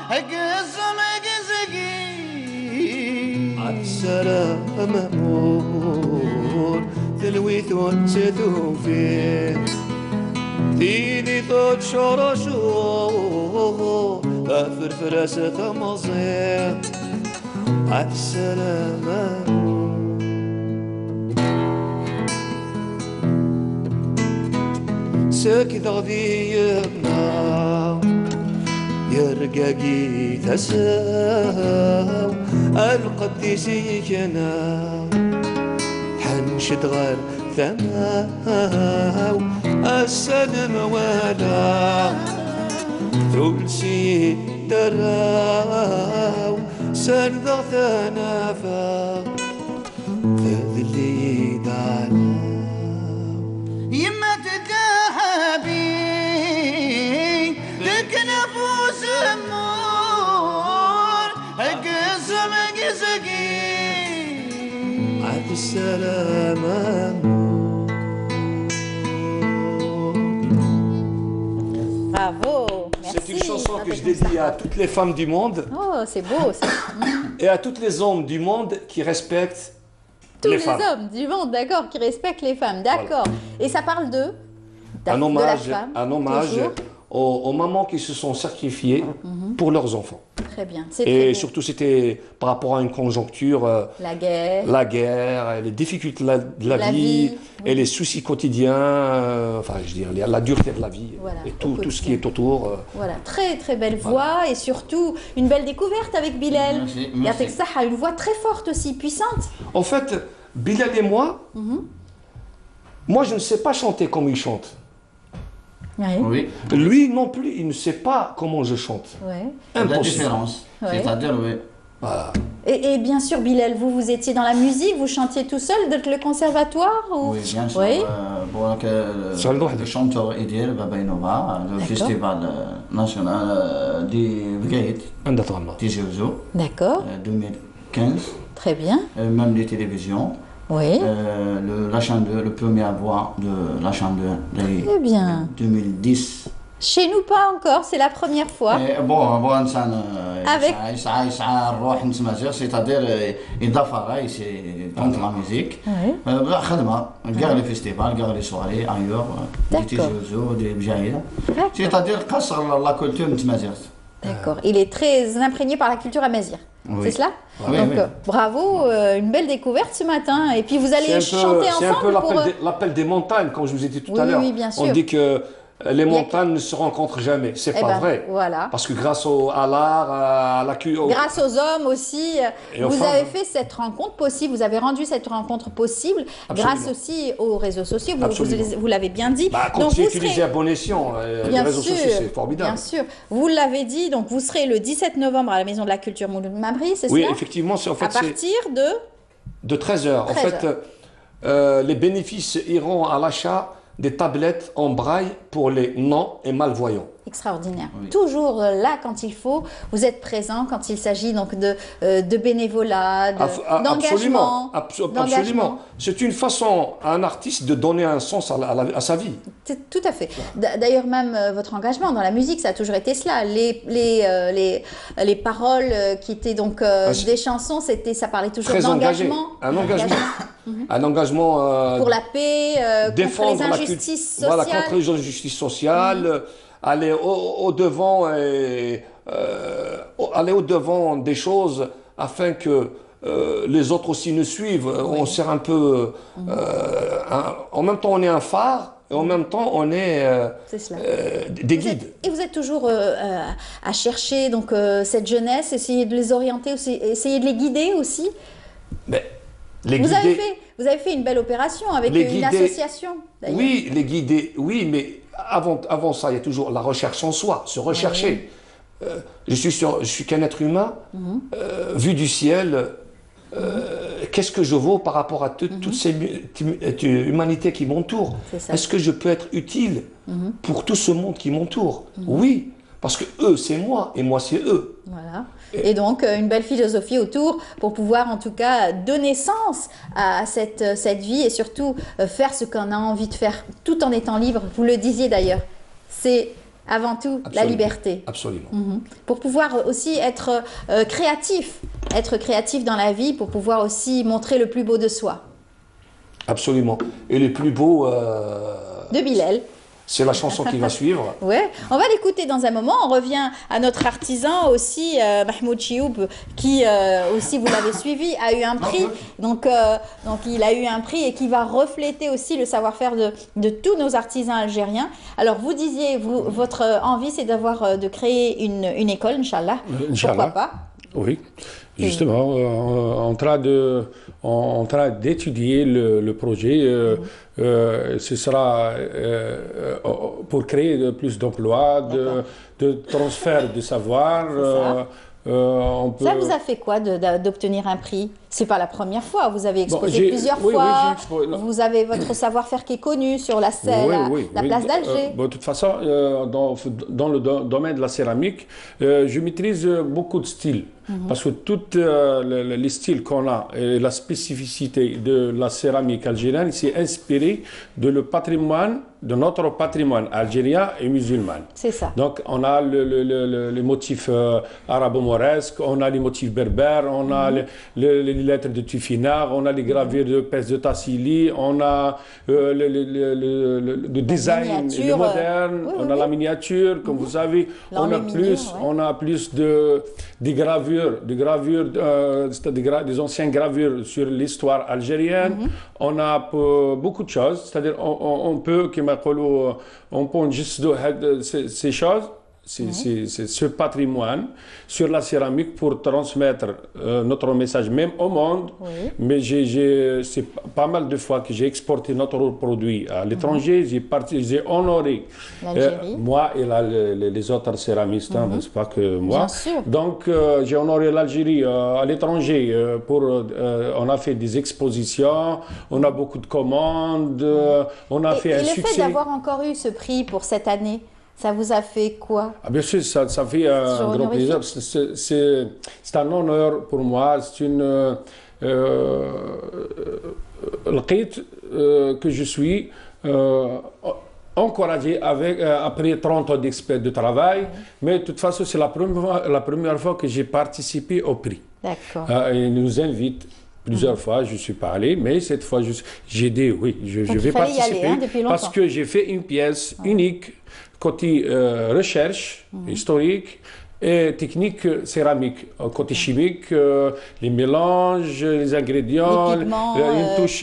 هقزم قزقي عالسلام أمور تلويث وانسثو فيه ثيني ثوت شرشو فرفرس ثمصير عالسلامة ساكت غذيبنا يرقاقي تساو القديسي كنا حنشد غير ثماو السلم ولا ثلسي دراو سرد ثنافا فذلي دعنا يما تدهبي تكنف وزمور هقزم قزقي عاد السلامة Bravo, C'est une merci. chanson que je dédie à toutes les femmes du monde Oh, c'est beau ça. et à tous les hommes du monde qui respectent Tous les les femmes. hommes du monde, d'accord, qui respectent les femmes, d'accord. Et ça parle de Un de la hommage, femme, un hommage toujours. aux mamans qui se sont sacrifiées pour leurs enfants. Très bien, c'est très Et beau. surtout, c'était par rapport à une conjoncture, La guerre. la guerre, les difficultés de la La vie, vie, et les soucis quotidiens, enfin, je veux dire, la dureté de la vie, Voilà, et au tout ce qui est autour. Voilà, très très belle voix et surtout une belle découverte avec Bilal. Merci, Il y a merci. a une voix très forte aussi, puissante. En fait, Bilal et moi, moi, je ne sais pas chanter comme il chante. Oui. Lui non plus, il ne sait pas comment je chante. Ouais. La Impossible. différence. Ouais. C'est-à-dire, oui. Voilà. Et bien sûr, Bilal, vous étiez dans la musique, vous chantiez tout seul dès le conservatoire ou... Oui, bien sûr. Oui. Bon, le chanteur Idir Babainova, le festival national du Bgaït, Tizi Ouzou, D'accord. 2015. Très bien. Même les télévisions. Oui. La chaîne 2, le premier voix de la chaîne 2 Très bien. 2010. Chez nous, pas encore, c'est la première fois. بون انسان Avec- يسعى الروح نسمع سيتادير يضاف راي سي كونت لا ميوزيك بدا خدمه كاع لي فيستيفال كاع لي سواري ايور دي تيجي وزو دي بجايده سيتادير قصر لا كولتور نتمازيغ. D'accord. Il est très imprégné par la culture amazigh. Oui. C'est cela Oui, Donc, oui. bravo, une belle découverte ce matin. Et puis vous allez chanter C'est un peu ensemble pour... l'appel des montagnes, comme je vous ai dit tout Oui, à l'heure. oui, bien sûr. On dit que les montagnes ne se rencontrent jamais. C'est Eh pas ben, vrai. voilà. Parce que grâce à l'art, à la culture. Grâce aux hommes aussi, Et aux vous femmes, avez hein. fait cette rencontre possible, vous avez rendu cette rencontre possible Absolument. grâce aussi aux réseaux sociaux, Absolument. vous l'avez bien dit. Bah, quand Donc, c'est vous utilisé serez- à bon escient, les Bien réseaux sûr, sociaux, c'est formidable. Bien sûr, vous l'avez dit, donc vous serez le 17 novembre à la Maison de la Culture Mouloud Mamri, c'est Oui, cela effectivement, c'est en fait À partir de... de 13h. En 13 fait, heures. les bénéfices iront à l'achat des tablettes en braille pour les non et malvoyants. Extraordinaire. Oui. Toujours là quand il faut, vous êtes présent quand il s'agit donc de bénévolat, d'engagement. Absolument. C'est une façon à un artiste de donner un sens à sa vie. Tout à fait. D'ailleurs même votre engagement dans la musique, ça a toujours été cela. Les paroles qui étaient donc des chansons, ça parlait toujours d'engagement. Un engagement. Un engagement pour la paix, défendre contre les injustices sociales. Voilà, contre les injustices sociales. Aller au-devant aller au-devant des choses afin que les autres aussi nous suivent. Oui. On sert un peu... en même temps, on est un phare et en même temps, on est des guides. Et vous êtes toujours à chercher donc, cette jeunesse, essayer de les orienter, aussi, essayer de les guider aussi. Mais vous avez fait une belle opération avec une association. Oui, les guider, oui, mais avant ça, il y a toujours la recherche en soi, se rechercher. Oui. Je suis qu'un être humain, vu du ciel, qu'est-ce que je vaux par rapport à toute cette humanité qui m'entoure? Est-ce que je peux être utile pour tout ce monde qui m'entoure? Oui, parce que eux, c'est moi, et moi, c'est eux. Voilà. Et donc, une belle philosophie autour pour pouvoir, en tout cas, donner sens à cette vie et surtout faire ce qu'on a envie de faire tout en étant libre. Vous le disiez d'ailleurs, c'est avant tout la liberté. Absolument. Pour pouvoir aussi être créatif dans la vie, pour pouvoir aussi montrer le plus beau de soi. Absolument. Et le plus beau... de Bilal. C'est la chanson qui va suivre. Ouais, on va l'écouter dans un moment. On revient à notre artisan aussi, Mahmoud Chioub, qui aussi, vous l'avez suivi, a eu un prix. Donc il a eu un prix et qui va refléter aussi le savoir-faire de tous nos artisans algériens. Alors, vous disiez, votre envie, c'est de créer une école, Inch'Allah. Pourquoi pas? Oui, justement, en train d'étudier le projet. Ce sera pour créer plus d'emplois, de transfert de savoir. Ça vous a fait quoi d'obtenir un prix? C'est pas la première fois, vous avez exposé plusieurs fois, vous avez votre savoir-faire qui est connu sur la scène, la place d'Alger. De toute façon, dans le domaine de la céramique, je maîtrise beaucoup de styles. Parce que tous les styles qu'on a et la spécificité de la céramique algérienne, c'est inspiré de notre patrimoine algérien et musulman. C'est ça. Donc, on a les motifs arabo-mauresques, on a les motifs berbères, on a les lettres de Tufinag, on a les gravures de Pès de Tassili, on a le design moderne, on a la miniature, comme vous savez, on a plus des gravures, des anciennes gravures sur l'histoire algérienne. On a beaucoup de choses, c'est-à-dire on peut juste ces choses. C'est ce patrimoine sur la céramique pour transmettre notre message même au monde. Mais c'est pas mal de fois que j'ai exporté notre produit à l'étranger. J'ai honoré moi et les autres céramistes, c'est pas que moi. Donc j'ai honoré l'Algérie à l'étranger. On a fait des expositions, on a beaucoup de commandes, on a fait un succès. Et le fait d'avoir encore eu ce prix pour cette année, ça vous a fait quoi? Bien sûr, ça fait un grand plaisir. C'est un honneur pour moi. C'est une que je suis encouragé après 30 ans de travail. Mais de toute façon, c'est la première fois que j'ai participé au prix. D'accord. Il nous invite plusieurs fois, je ne suis pas allé, mais cette fois, j'ai dit oui, je vais participer parce que j'ai fait une pièce unique côté recherche historique et technique céramique, côté chimique, les mélanges, les ingrédients, les pigments,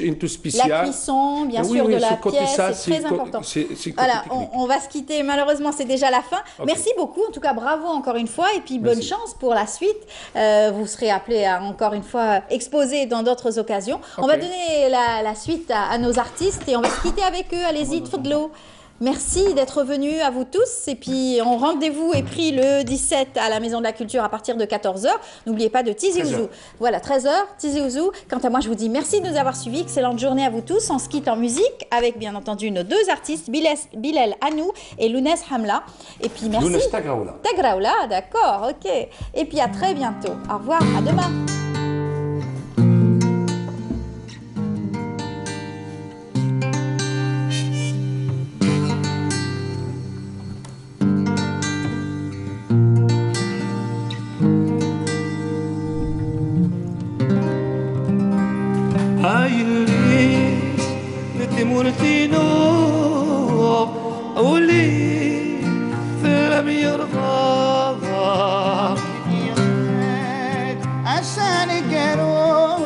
une touche spéciale. La cuisson, bien sûr, de la pièce, c'est très important. Voilà, on va se quitter, malheureusement c'est déjà la fin. Merci beaucoup, en tout cas bravo encore une fois et puis bonne chance pour la suite. Vous serez appelés à encore une fois exposer dans d'autres occasions. On va donner la suite à nos artistes et on va se quitter avec eux. Allez-y, tfadlou. Merci d'être venus à vous tous. Et puis, on rendez-vous est pris le 17 à la Maison de la Culture à partir de 14h. N'oubliez pas de Tizi Ouzou. Voilà, 13h, Tizi Ouzou. Quant à moi, je vous dis merci de nous avoir suivis. Excellente journée à vous tous. On se quitte en musique avec, bien entendu, nos deux artistes, Bilal Hanou et Lounès Hamla. Et puis, merci. Lounès Tagraoula. Tagraoula, d'accord, ok. Et puis, à très bientôt. Au revoir, à demain. مورتينو أولي فلم يرضى عشان الجروم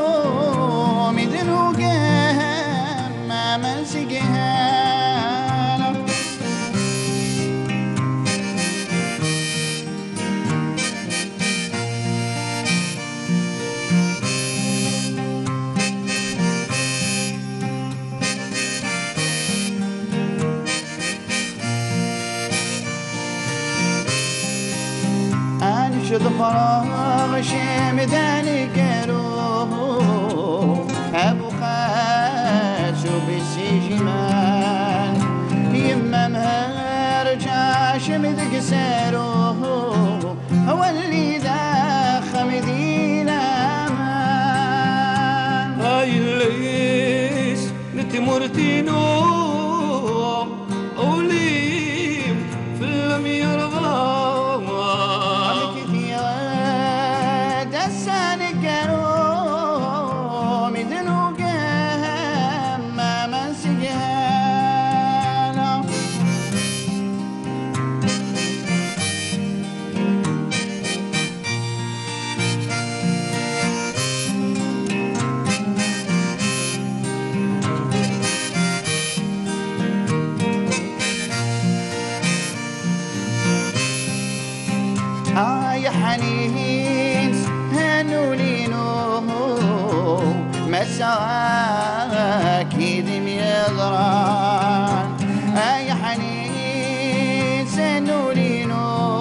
يدنو جهم ما مسجها شد فراغ شمداني كروه أبو خاشو بالسجمان يما مهرجع شمد قساروه هو اللي داخ مدينة أمان هاي الليس نتمرتينو أوليم في اللم يرضى مساكيد ميضران أي حنين سنورينو